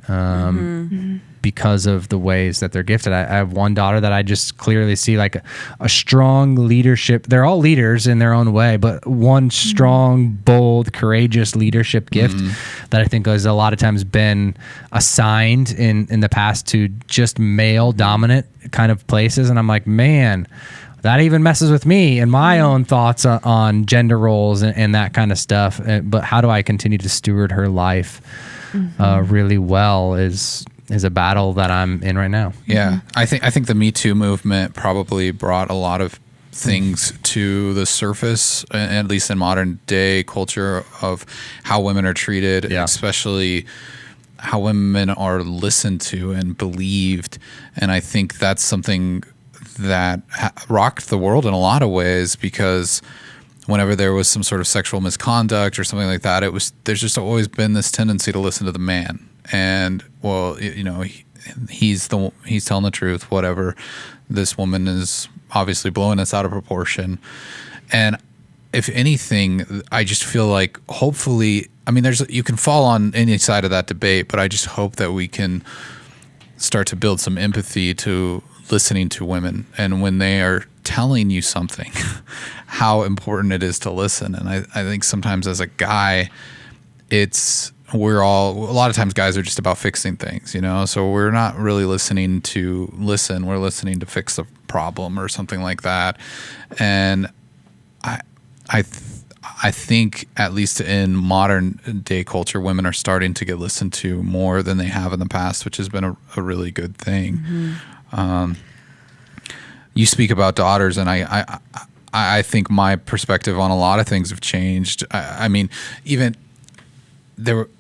because of the ways that they're gifted. I have one daughter that I just clearly see like a strong leadership. They're all leaders in their own way, but one strong, bold, courageous leadership gift that I think has a lot of times been assigned in the past to just male dominant kind of places. And I'm like, man, that even messes with me and my own thoughts on gender roles and that kind of stuff. But how do I continue to steward her life really well is a battle that I'm in right now. Yeah. I think the Me Too movement probably brought a lot of things to the surface, at least in modern day culture, of how women are treated, especially how women are listened to and believed. And I think that's something that rocked the world in a lot of ways, because whenever there was some sort of sexual misconduct or something like that, there's just always been this tendency to listen to the man. And, well, you know, he's telling the truth, whatever. This woman is obviously blowing this out of proportion. And if anything, I just feel like hopefully, I mean, you can fall on any side of that debate, but I just hope that we can start to build some empathy to listening to women, and when they are telling you something, how important it is to listen. And I think sometimes as a guy, a lot of times guys are just about fixing things, you know, so we're not really listening to listen, we're listening to fix the problem or something like that. And I think at least in modern day culture, women are starting to get listened to more than they have in the past, which has been a really good thing. You speak about daughters, and I think my perspective on a lot of things have changed. I mean, even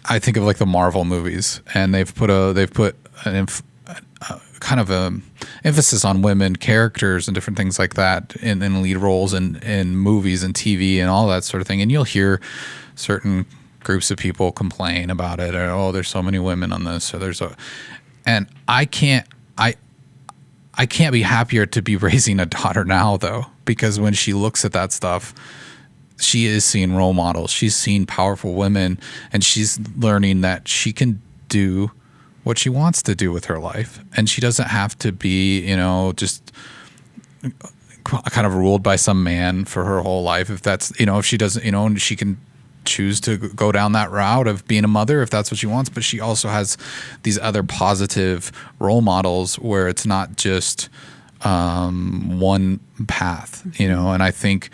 I think of like the Marvel movies, and they've put an kind of a emphasis on women characters and different things like that in lead roles in movies and TV and all that sort of thing. And you'll hear certain groups of people complain about it, or, oh, there's so many women on this, or and I can't be happier to be raising a daughter now, though, because when she looks at that stuff, she is seeing role models. She's seeing powerful women, and she's learning that she can do what she wants to do with her life, and she doesn't have to be, just kind of ruled by some man for her whole life. If that's, if she doesn't, and she can choose to go down that route of being a mother if that's what she wants, but she also has these other positive role models where it's not just one path, and I think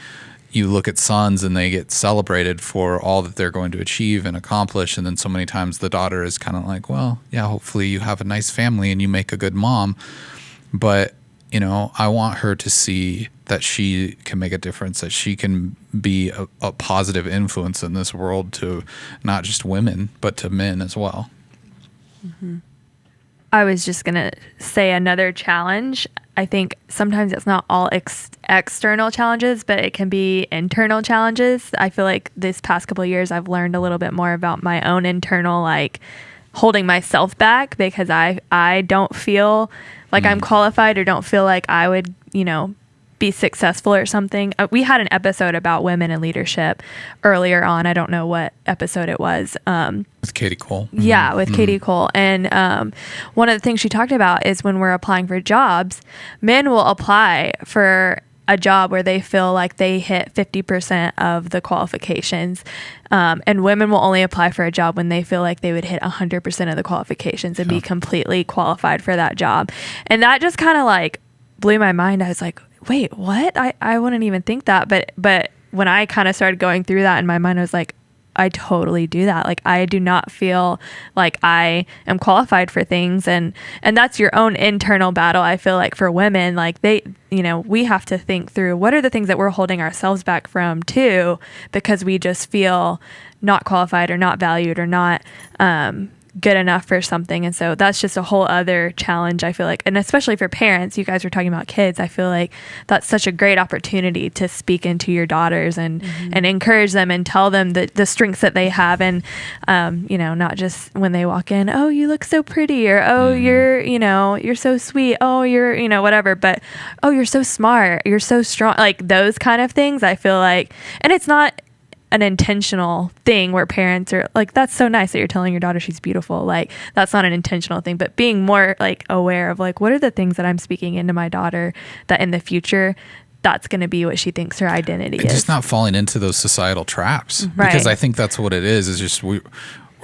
you look at sons and they get celebrated for all that they're going to achieve and accomplish. And then so many times the daughter is kind of like, well, yeah, hopefully you have a nice family and you make a good mom. But, I want her to see that she can make a difference, that she can be a positive influence in this world to not just women, but to men as well. Mm-hmm. I was just going to say another challenge. I think sometimes it's not all external challenges, but it can be internal challenges. I feel like this past couple of years, I've learned a little bit more about my own internal, like holding myself back because I don't feel like I'm qualified, or don't feel like I would, be successful or something. We had an episode about women in leadership earlier on. I don't know what episode it was. With Katie Cole. Yeah, with Katie Cole. And one of the things she talked about is when we're applying for jobs, men will apply for a job where they feel like they hit 50% of the qualifications. And women will only apply for a job when they feel like they would hit 100% of the qualifications and be completely qualified for that job. And that just kind of like blew my mind. I was like, wait, what? I wouldn't even think that. But when I kind of started going through that in my mind, I was like, I totally do that. Like, I do not feel like I am qualified for things. And that's your own internal battle. I feel like for women, like we have to think through what are the things that we're holding ourselves back from too, because we just feel not qualified or not valued or not, good enough for something. And so that's just a whole other challenge, I feel like. And especially for parents, you guys were talking about kids. I feel like that's such a great opportunity to speak into your daughters and encourage them and tell them the strengths that they have. And, not just when they walk in, oh, you look so pretty, or, oh, you're so sweet. Oh, you're, whatever. But, oh, you're so smart. You're so strong. Like those kind of things, I feel like. And it's not an intentional thing where parents are like, that's so nice that you're telling your daughter she's beautiful. Like, that's not an intentional thing, but being more like aware of like, what are the things that I'm speaking into my daughter that in the future, that's going to be what she thinks her identity is. Just not falling into those societal traps. Right. Because I think that's what it is just we're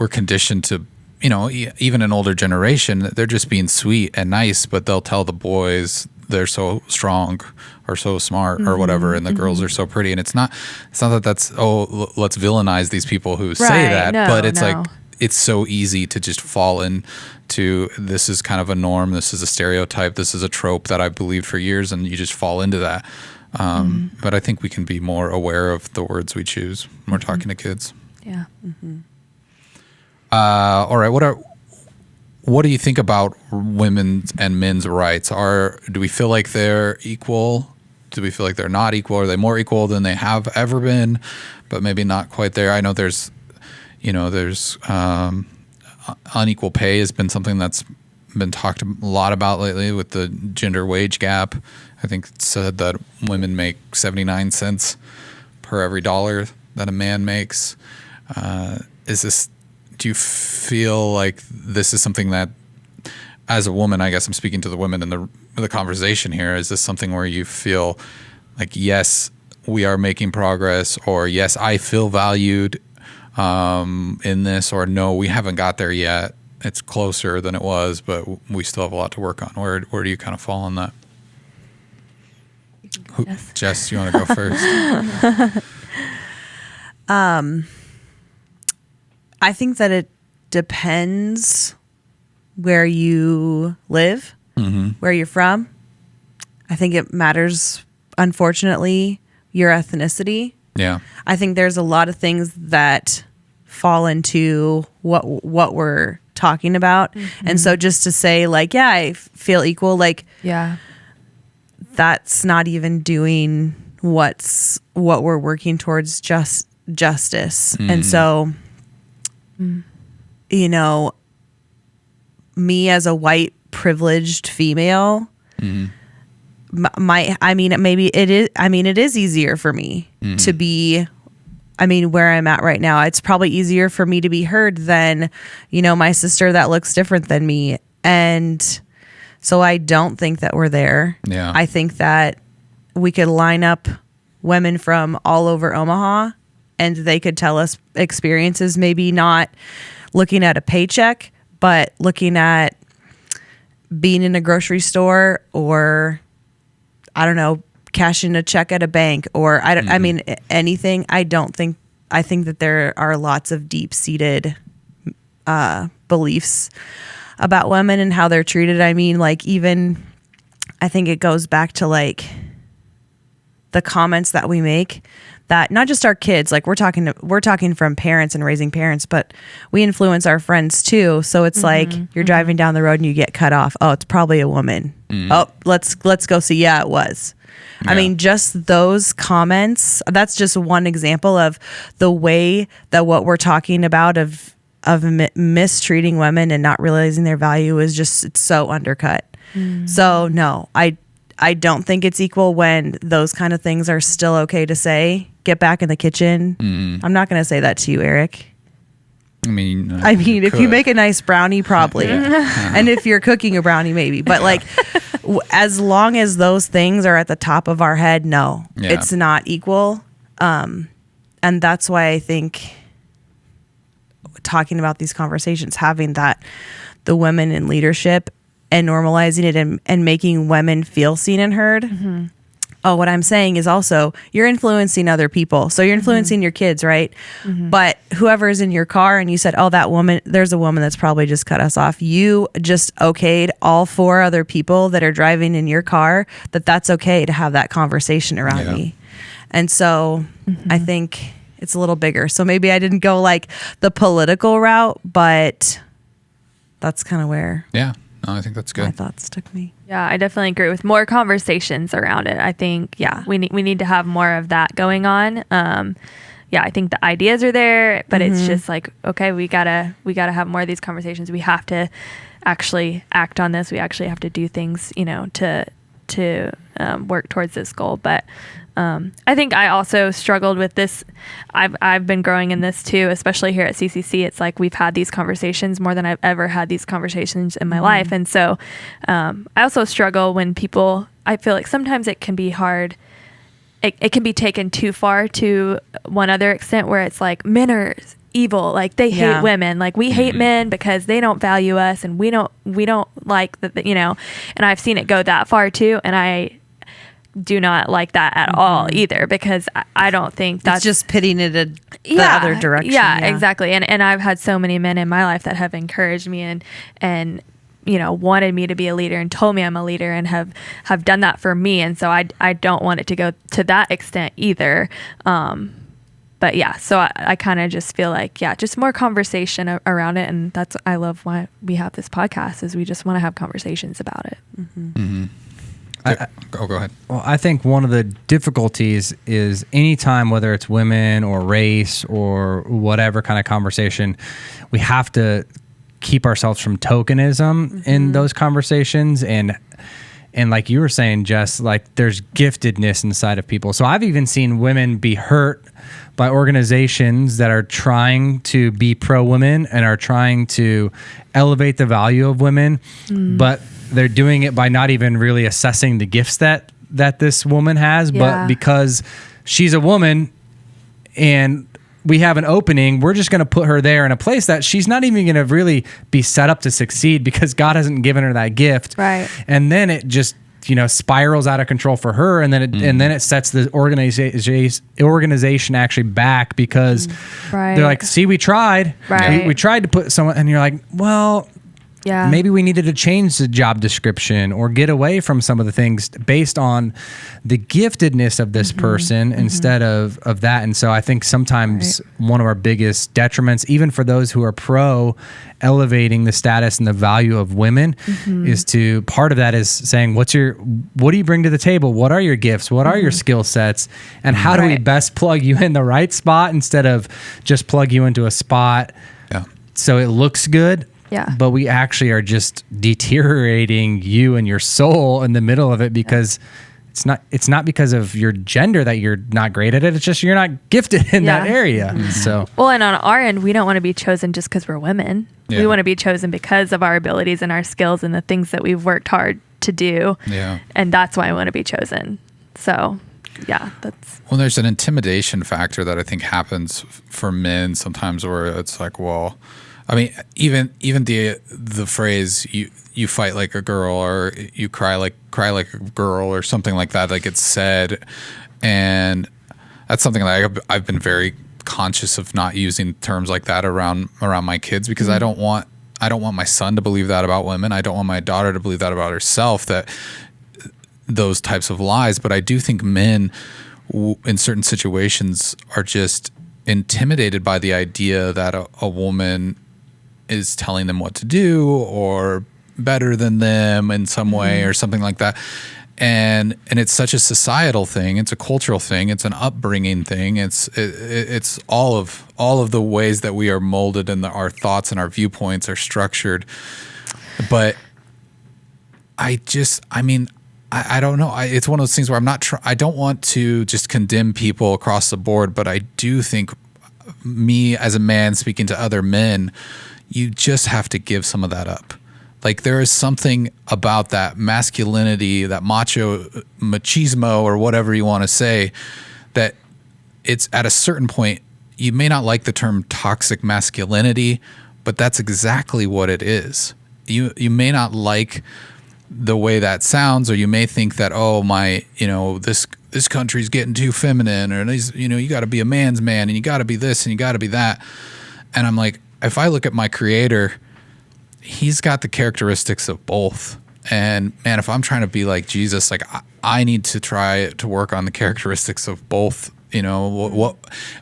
conditioned to, even an older generation, they're just being sweet and nice, but they'll tell the boys they're so strong or so smart or whatever, and the girls are so pretty. And it's not that that's, let's villainize these people who say that, but it's like, it's so easy to just fall into, this is kind of a norm, this is a stereotype, this is a trope that I've believed for years, and you just fall into that. But I think we can be more aware of the words we choose when we're talking to kids. Yeah. All right. What do you think about women's and men's rights? Do we feel like they're equal? Do we feel like they're not equal? Are they more equal than they have ever been, but maybe not quite there? I know there's unequal pay has been something that's been talked a lot about lately with the gender wage gap. I think it said that women make 79 cents per every dollar that a man makes. Do you feel like this is something that, as a woman, I guess I'm speaking to the women in the conversation here, is this something where you feel like, yes, we are making progress, or yes, I feel valued in this, or no, we haven't got there yet. It's closer than it was, but we still have a lot to work on. Where do you kind of fall on that? Yes. Jess, you want to go first? I think that it depends where you live, where you're from. I think it matters, unfortunately, your ethnicity. Yeah. I think there's a lot of things that fall into what we're talking about. And so just to say like, yeah, I feel equal, like, Yeah. that's not even doing what we're working towards, justice. And so, you know, me as a white privileged female, it is easier for me to be, where I'm at right now. It's probably easier for me to be heard than, you know, my sister that looks different than me. And so I don't think that we're there. Yeah. I think that we could line up women from all over Omaha and they could tell us experiences, maybe not looking at a paycheck, but looking at being in a grocery store, or I don't know, cashing a check at a bank, or anything. I think that there are lots of deep-seated beliefs about women and how they're treated. I think it goes back to like the comments that we make, that not just our kids, like we're talking from parents and raising parents, but we influence our friends too. So it's like you're driving down the road and you get cut off. Oh, it's probably a woman. Oh, let's go see. Yeah, it was. Yeah. Just those comments, that's just one example of the way that what we're talking about of mistreating women and not realizing their value is just, it's so undercut. So no, I don't think it's equal when those kind of things are still okay to say. Get back in the kitchen. I'm not going to say that to you, Eric. If you make a nice brownie, probably. And if you're cooking a brownie, maybe. But like, as long as those things are at the top of our head, no, it's not equal. And that's why I think talking about these conversations, having the women in leadership and normalizing it and making women feel seen and heard. Oh, what I'm saying is also you're influencing other people. So you're influencing your kids, right? But whoever's in your car and you said, oh, that woman, there's a woman that's probably just cut us off. You just okayed all 4 other people that are driving in your car that's okay to have that conversation around me. And so I think it's a little bigger. So maybe I didn't go like the political route, but that's kind of where No, I think that's good. my thoughts took me. Yeah, I definitely agree with more conversations around it. I think, we need to have more of that going on. I think the ideas are there, but it's just like, okay, we gotta have more of these conversations. We have to actually act on this. We actually have to do things, to work towards this goal. But I think I also struggled with this. I've been growing in this too, especially here at CCC. It's like we've had these conversations more than I've ever had these conversations in my life. And so I also struggle when people, I feel like sometimes it can be hard. It can be taken too far to one other extent where it's like men are evil, like they hate women, like we hate men because they don't value us and we don't like that, and I've seen it go that far too, and I do not like that at all either, because I don't think that's it's just pitting it the other direction. Yeah, exactly. And I've had so many men in my life that have encouraged me and wanted me to be a leader and told me I'm a leader and have done that for me. And so I don't want it to go to that extent either. But yeah, so I kind of just feel like, just more conversation around it. And I love why we have this podcast, is we just want to have conversations about it. Go ahead. Well, I think one of the difficulties is anytime, whether it's women or race or whatever kind of conversation, we have to keep ourselves from tokenism in those conversations. And like you were saying, Jess, like there's giftedness inside of people. So I've even seen women be hurt by organizations that are trying to be pro-women and are trying to elevate the value of women, but they're doing it by not even really assessing the gifts that this woman has, but because she's a woman and we have an opening, we're just going to put her there in a place that she's not even going to really be set up to succeed because God hasn't given her that gift. Right. And then it just spirals out of control for her, and then it sets the organization actually back because they're like, see, we tried, we tried to put someone, and you're like, well, maybe we needed to change the job description or get away from some of the things based on the giftedness of this person instead of that. And so I think sometimes one of our biggest detriments, even for those who are pro elevating the status and the value of women, is to, part of that is saying, what do you bring to the table? What are your gifts? What are your skill sets? And how do we best plug you in the right spot instead of just plug you into a spot so it looks good? But we actually are just deteriorating you and your soul in the middle of it because it's not because of your gender that you're not great at it. It's just you're not gifted in that area. So and on our end, we don't want to be chosen just because we're women. We want to be chosen because of our abilities and our skills and the things that we've worked hard to do. And that's why I want to be chosen. So there's an intimidation factor that I think happens for men sometimes, where it's like, well, I mean, even the phrase you fight like a girl, or you cry like a girl, or something like that, like it's said, and that's something that I've been very conscious of not using terms like that around my kids, because I don't want my son to believe that about women. I don't want my daughter to believe that about herself, that those types of lies. But I do think men in certain situations are just intimidated by the idea that a woman is telling them what to do or better than them in some way or something like that. And it's such a societal thing. It's a cultural thing. It's an upbringing thing. It's all of the ways that we are molded and our thoughts and our viewpoints are structured. But I don't know. It's one of those things where I don't want to just condemn people across the board, but I do think, me as a man speaking to other men, you just have to give some of that up. Like, there is something about that masculinity, that machismo, or whatever you want to say, that it's at a certain point, you may not like the term toxic masculinity, but that's exactly what it is. You may not like the way that sounds, or you may think that, this country's getting too feminine, or you got to be a man's man, and you got to be this, and you got to be that. And I'm like, if I look at my creator, he's got the characteristics of both. And man, if I'm trying to be like Jesus, like I need to try to work on the characteristics of both.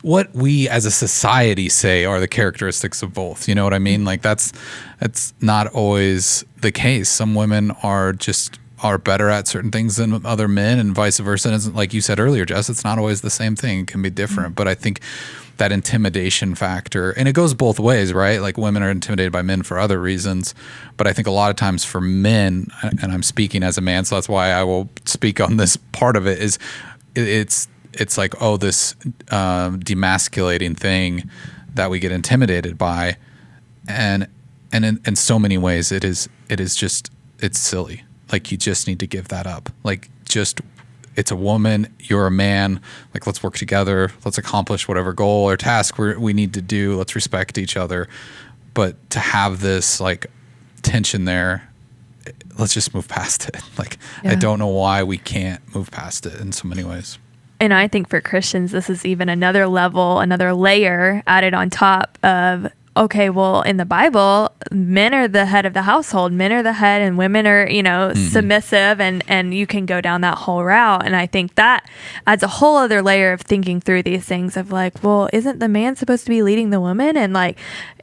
What we as a society say are the characteristics of both. You know what I mean? Like that's not always the case. Some women are better at certain things than other men, and vice versa. And like you said earlier, Jess, it's not always the same thing. It can be different. But I think that intimidation factor, and it goes both ways, right? Like, women are intimidated by men for other reasons, but I think a lot of times for men, and I'm speaking as a man, so that's why I will speak on this part of it, is it's like, this demasculating thing that we get intimidated by, and in so many ways it is just, it's silly. Like, you just need to give that up. Like, it's a woman, you're a man, like, let's work together, let's accomplish whatever goal or task we need to do, let's respect each other. But to have this, like, tension there, let's just move past it. Like, I don't know why we can't move past it in so many ways. And I think for Christians, this is even another level, another layer added on top of, okay, well, in the Bible, men are the head of the household. Men are the head, and women are, submissive, and you can go down that whole route. And I think that adds a whole other layer of thinking through these things of like, well, isn't the man supposed to be leading the woman? And like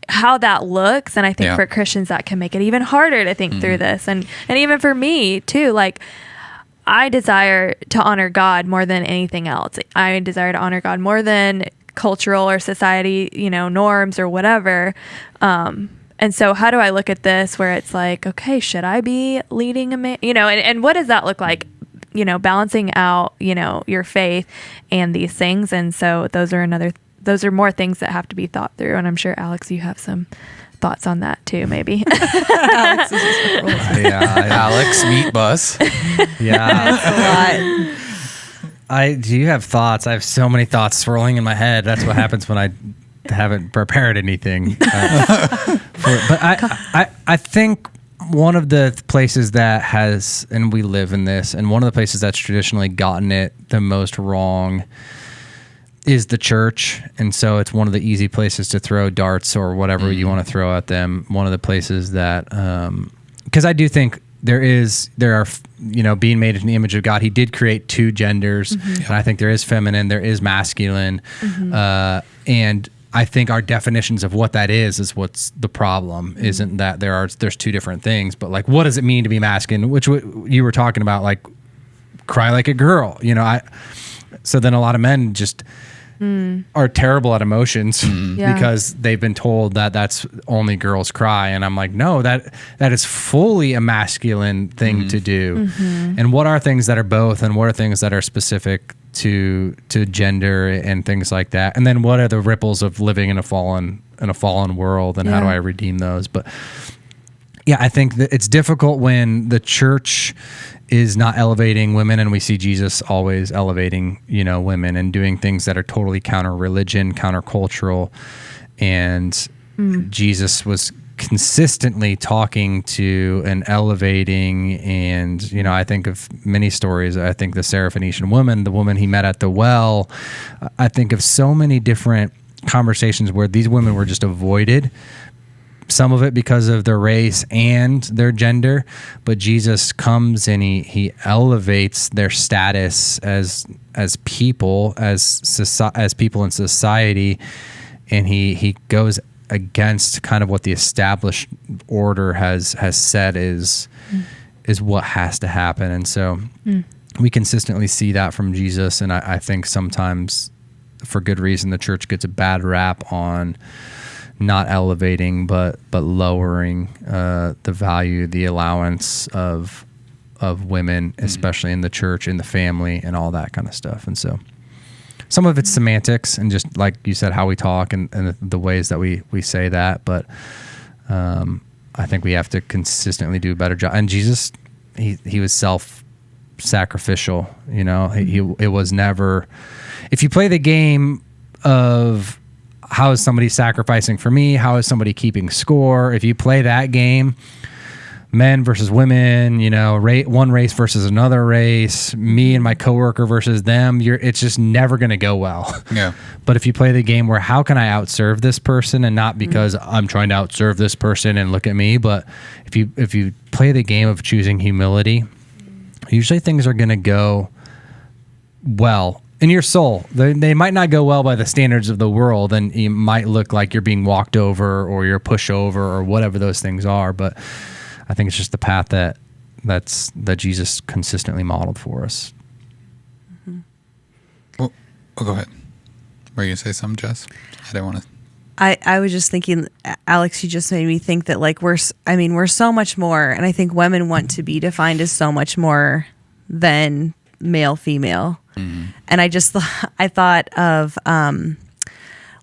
how that looks. And I think for Christians, that can make it even harder to think through this. And even for me too, like, I desire to honor God more than anything else. I desire to honor God more than cultural or society, norms or whatever. And so how do I look at this where it's like, okay, should I be leading a man? And what does that look like? Balancing out, your faith and these things. And so those are more things that have to be thought through. And I'm sure, Alex, you have some thoughts on that too, maybe. Alex is just Alex, meet bus. That's a lot. Do you have thoughts? I have so many thoughts swirling in my head. That's what happens when I haven't prepared anything. But I think one of the places that has, and we live in this, and one of the places that's traditionally gotten it the most wrong is the church. And so it's one of the easy places to throw darts or whatever you want to throw at them. One of the places that, because I do think there are, being made in the image of God, he did create two genders. And I think there is feminine, there is masculine. And I think our definitions of what that is what's the problem. Isn't that there's two different things, but like, what does it mean to be masculine? Which you were talking about, like cry like a girl, so then a lot of men just are terrible at emotions because they've been told that that's only girls cry. And I'm like, no, that is fully a masculine thing to do. And what are things that are both, and what are things that are specific to gender and things like that? And then what are the ripples of living in a fallen world, and how do I redeem those? But yeah, I think that it's difficult when the church is not elevating women, and we see Jesus always elevating, women and doing things that are totally counter-religion, counter-cultural. And Jesus was consistently talking to and elevating. And, I think of many stories. I think the Syrophoenician woman, the woman he met at the well. I think of so many different conversations where these women were just avoided. Some of it because of their race and their gender, but Jesus comes and he elevates their status as people, as people in society, and he goes against kind of what the established order has said is what has to happen. And so we consistently see that from Jesus, and I think sometimes for good reason the church gets a bad rap on not elevating but lowering the value, the allowance of women, especially in the church, in the family, and all that kind of stuff. And so some of it's semantics and just like you said, how we talk and the ways that we say that. But I think we have to consistently do a better job. And Jesus, he was self-sacrificial. It was never. If you play the game of how is somebody sacrificing for me? How is somebody keeping score? If you play that game, men versus women, one race versus another race, me and my coworker versus them, it's just never going to go well. Yeah. But if you play the game where how can I outserve this person, and not because I'm trying to outserve this person and look at me, but if you play the game of choosing humility, usually things are going to go well. In your soul, they might not go well by the standards of the world, and you might look like you're being walked over or you're pushed over or whatever those things are. But I think it's just the path that Jesus consistently modeled for us. Well, go ahead. Were you gonna say something, Jess? I didn't want to. I was just thinking, Alex, you just made me think that we're so much more, and I think women want to be defined as so much more than male, female. And I thought of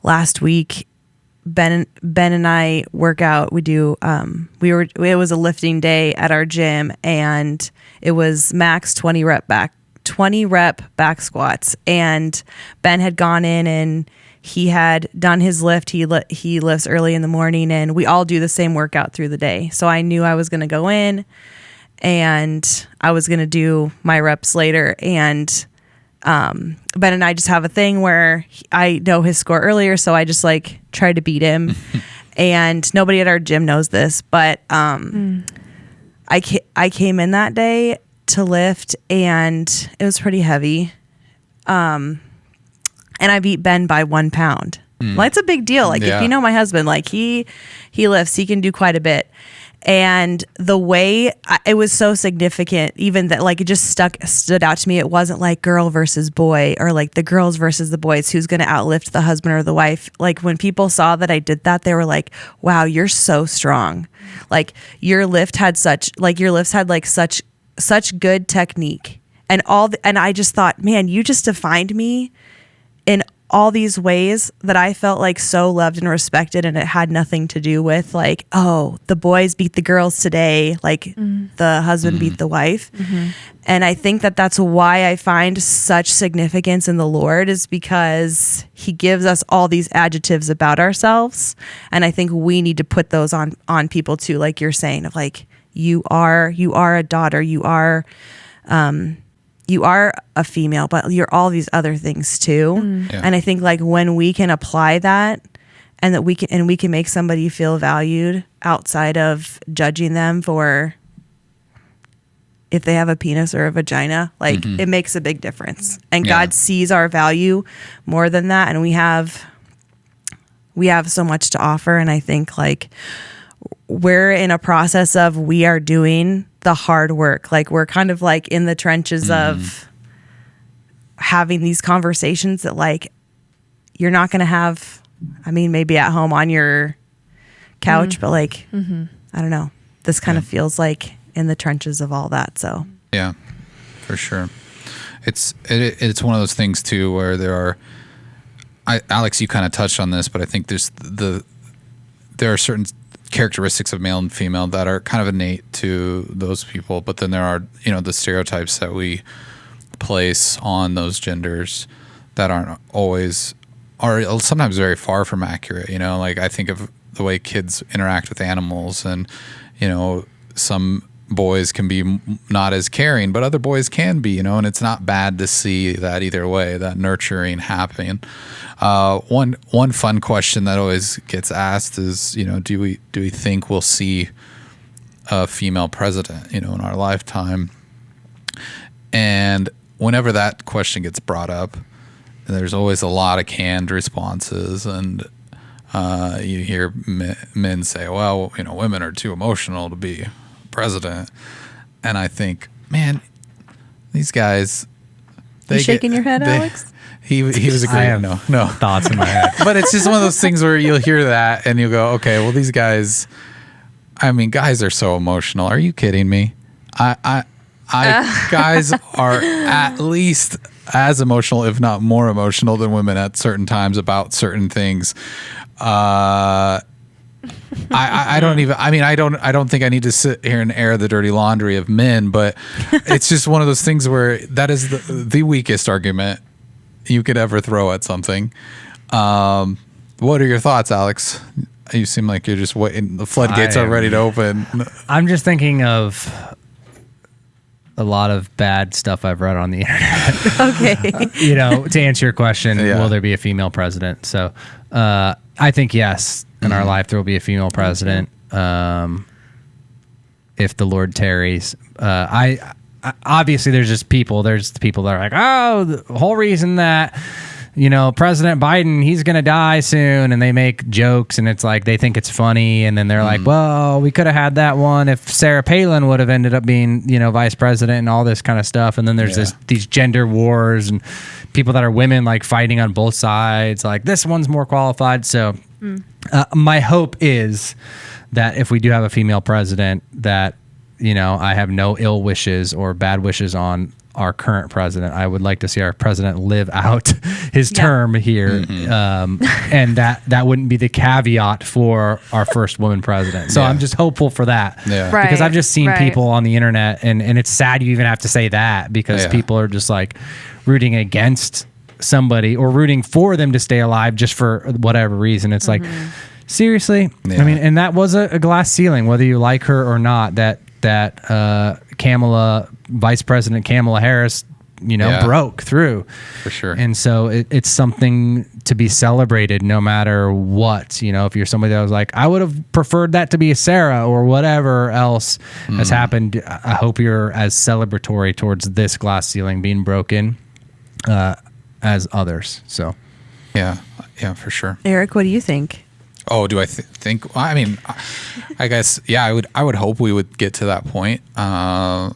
last week, Ben and I work out. We do. It was a lifting day at our gym, and it was max 20 rep back squats. And Ben had gone in and he had done his lift. He lifts early in the morning, and we all do the same workout through the day. So I knew I was going to go in, and I was going to do my reps later. And Ben and I just have a thing where I know his score earlier, so I just try to beat him. And nobody at our gym knows this, but I came in that day to lift, and it was pretty heavy. And I beat Ben by 1 pound. Well, it's a big deal. If you know my husband, he lifts, he can do quite a bit. And the way it was so significant, even that it just stood out to me. It wasn't like girl versus boy, or the girls versus the boys, who's going to outlift the husband or the wife. When people saw that I did that, they were like, wow, you're so strong. Your lift had such good technique, and and I just thought, man, you just defined me in all these ways that I felt so loved and respected, and it had nothing to do with oh, the boys beat the girls today, the husband beat the wife. And I think that that's why I find such significance in the Lord, is because he gives us all these adjectives about ourselves, and I think we need to put those on people too, like you're saying, of you are a daughter, you are a female, but you're all these other things too. Yeah. And I think like when we can apply that, and that we can make somebody feel valued outside of judging them for if they have a penis or a vagina, like it makes a big difference. And God sees our value more than that. And we have so much to offer. And I think like we're in a process of, we are doing the hard work. Like we're kind of like in the trenches of having these conversations that like you're not going to have, I mean, maybe at home on your couch, but like, I don't know, this kind of feels like in the trenches of all that. So yeah, for sure. It's one of those things too, where there are, Alex, you kind of touched on this, but I think there are certain characteristics of male and female that are kind of innate to those people, but then there are, the stereotypes that we place on those genders that aren't always, are sometimes very far from accurate. Like I think of the way kids interact with animals, and some boys can be not as caring, but other boys can be, and it's not bad to see that either way, that nurturing happening. One fun question that always gets asked is, do we think we'll see a female president, in our lifetime? And whenever that question gets brought up, there's always a lot of canned responses, and you hear men say, well, women are too emotional to be president. And I think, man, these guys, you shaking your head, Alex? He was agreeing. No thoughts in my head. But it's just one of those things where you'll hear that and you'll go, okay, well, these guys, guys are so emotional. Are you kidding me? Guys are at least as emotional, if not more emotional than women at certain times about certain things. I don't think I need to sit here and air the dirty laundry of men, but it's just one of those things where that is the weakest argument you could ever throw at something. What are your thoughts, Alex? You seem like you're just waiting. The floodgates are ready to open. I'm just thinking of a lot of bad stuff I've read on the internet. Okay. To answer your question, will there be a female president? So I think yes, in our life there will be a female president if the Lord tarries. I obviously there's the people that are like, oh, the whole reason that President Biden, he's going to die soon, and they make jokes, and it's like they think it's funny, and then they're like, well, we could have had that one if Sarah Palin would have ended up being, vice president, and all this kind of stuff. And then there's these gender wars and people that are women like fighting on both sides, like this one's more qualified. So my hope is that if we do have a female president, that I have no ill wishes or bad wishes on our current president. I would like to see our president live out his term here. And that wouldn't be the caveat for our first woman president. So I'm just hopeful for that. Yeah. Right, because I've just seen people on the internet, and it's sad you even have to say that, because people are just like rooting against somebody or rooting for them to stay alive just for whatever reason. It's like, seriously? Yeah. And that was a glass ceiling, whether you like her or not, that Vice President Kamala Harris, broke through. For sure. And so it's something to be celebrated no matter what. If you're somebody that was like, I would have preferred that to be a Sarah or whatever else has happened, I hope you're as celebratory towards this glass ceiling being broken as others. So, yeah, for sure. Eric, what do you think? Oh, do I think? Well, I guess, I would hope we would get to that point. I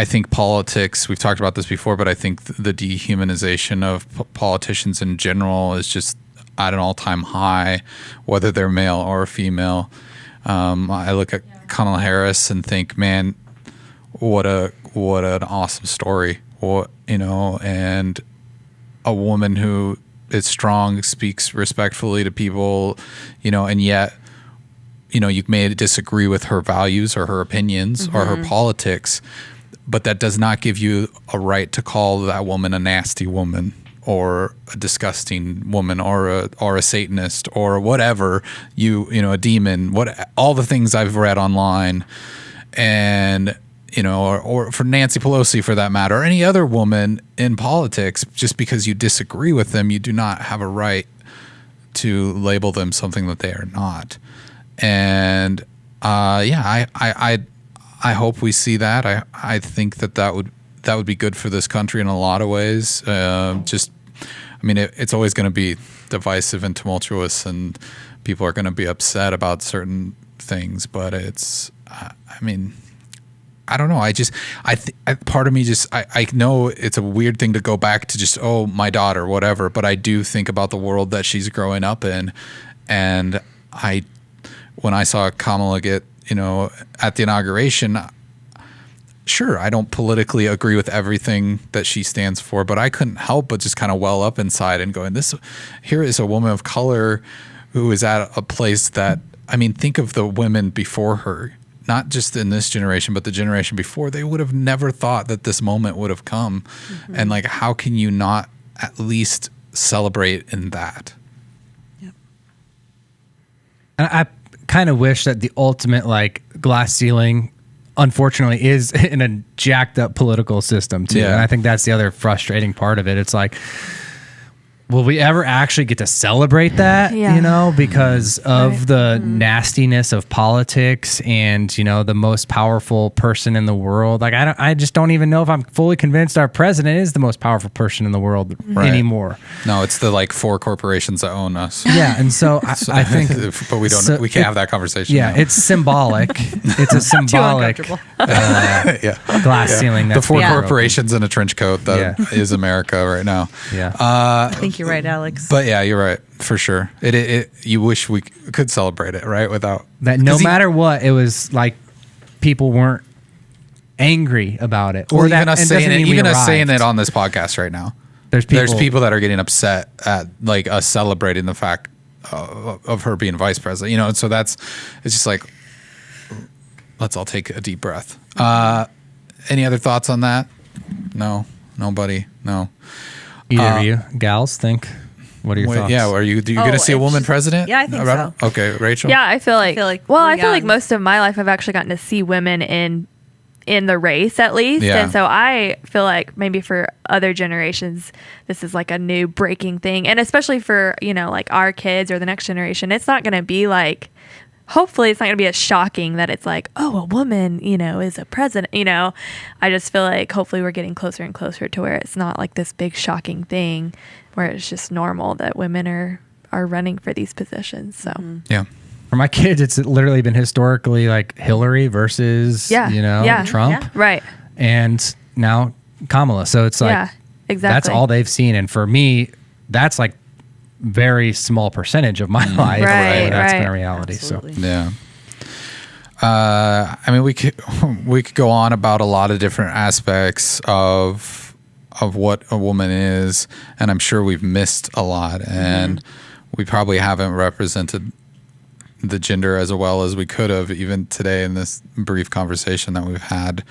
think politics, we've talked about this before, but I think the dehumanization of politicians in general is just at an all-time high, whether they're male or female. I look at Kamala Harris and think, man, what an awesome story. And a woman who is strong, speaks respectfully to people, and yet, you may disagree with her values or her opinions or her politics, but that does not give you a right to call that woman a nasty woman or a disgusting woman or a Satanist or whatever, a demon, all the things I've read online, and or for Nancy Pelosi for that matter, or any other woman in politics, just because you disagree with them, you do not have a right to label them something that they are not. And I hope we see that. I think that would be good for this country in a lot of ways. It's always going to be divisive and tumultuous, and people are going to be upset about certain things. But I don't know. Part of me I know it's a weird thing to go back to just, oh, my daughter, whatever. But I do think about the world that she's growing up in, and when I saw Kamala get, at the inauguration, sure, I don't politically agree with everything that she stands for, but I couldn't help but just kind of well up inside and going, here is a woman of color who is at a place that, think of the women before her, not just in this generation, but the generation before. They would have never thought that this moment would have come. Mm-hmm. And how can you not at least celebrate in that? Yep. And I kind of wish that the ultimate glass ceiling, unfortunately, is in a jacked up political system too. Yeah. And I think that's the other frustrating part of it. It's will we ever actually get to celebrate that? Yeah. Because of the nastiness of politics and, the most powerful person in the world. I just don't even know if I'm fully convinced our president is the most powerful person in the world anymore. No, it's the 4 corporations that own us. Yeah. And so I think, but we can't have that conversation. Yeah. Now. It's symbolic. It's a symbolic glass ceiling. The 4 corporations in a trench coat that is America right now. Yeah. I think you're right, Alex. But yeah, you're right for sure. You wish we could celebrate it, right? Without that, no matter what, it was people weren't angry about it, or even us saying it on this podcast right now. There's people that are getting upset at us celebrating the fact of her being vice president. And so it's just let's all take a deep breath. Any other thoughts on that? No, nobody. No. Either of you gals think? What are your thoughts? Yeah, are you going to see a woman president? Yeah, I think so. Okay, Rachel. Yeah, I feel like young. most of my life I've actually gotten to see women in the race at least. Yeah. And so I feel like maybe for other generations this is a new breaking thing, and especially for our kids or the next generation, it's not going to be hopefully it's not going to be as shocking that it's oh, a woman, is a president, I just feel hopefully we're getting closer and closer to where it's not this big shocking thing, where it's just normal that women are running for these positions. So yeah, for my kids, it's literally been historically Hillary versus Trump. Yeah. Right. And now Kamala. So it's exactly. That's all they've seen. And for me, that's very small percentage of my life. Right, that's right. been a reality. Absolutely. So yeah. We could go on about a lot of different aspects of what a woman is, and I'm sure we've missed a lot, and we probably haven't represented the gender as well as we could have even today in this brief conversation that we've had.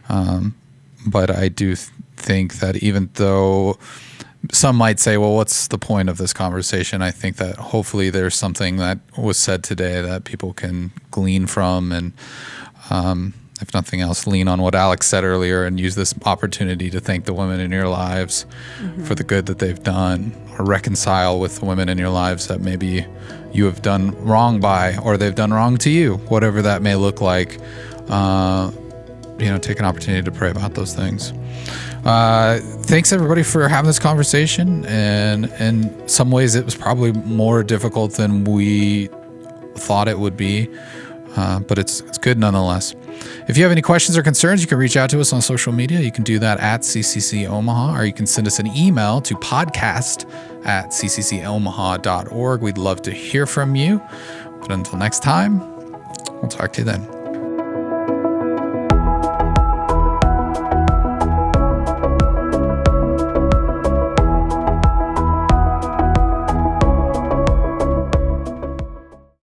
But I do think that even though some might say, well, what's the point of this conversation? I think that hopefully there's something that was said today that people can glean from, and if nothing else, lean on what Alex said earlier and use this opportunity to thank the women in your lives for the good that they've done, or reconcile with the women in your lives that maybe you have done wrong by, or they've done wrong to you, whatever that may look like. Take an opportunity to pray about those things. Thanks everybody for having this conversation, and in some ways it was probably more difficult than we thought it would be, but it's good nonetheless. If you have any questions or concerns, you can reach out to us on social media. You can do that at CCC Omaha, or you can send us an email to podcast@cccomaha.org. We'd love to hear from you. But until next time, we'll talk to you then.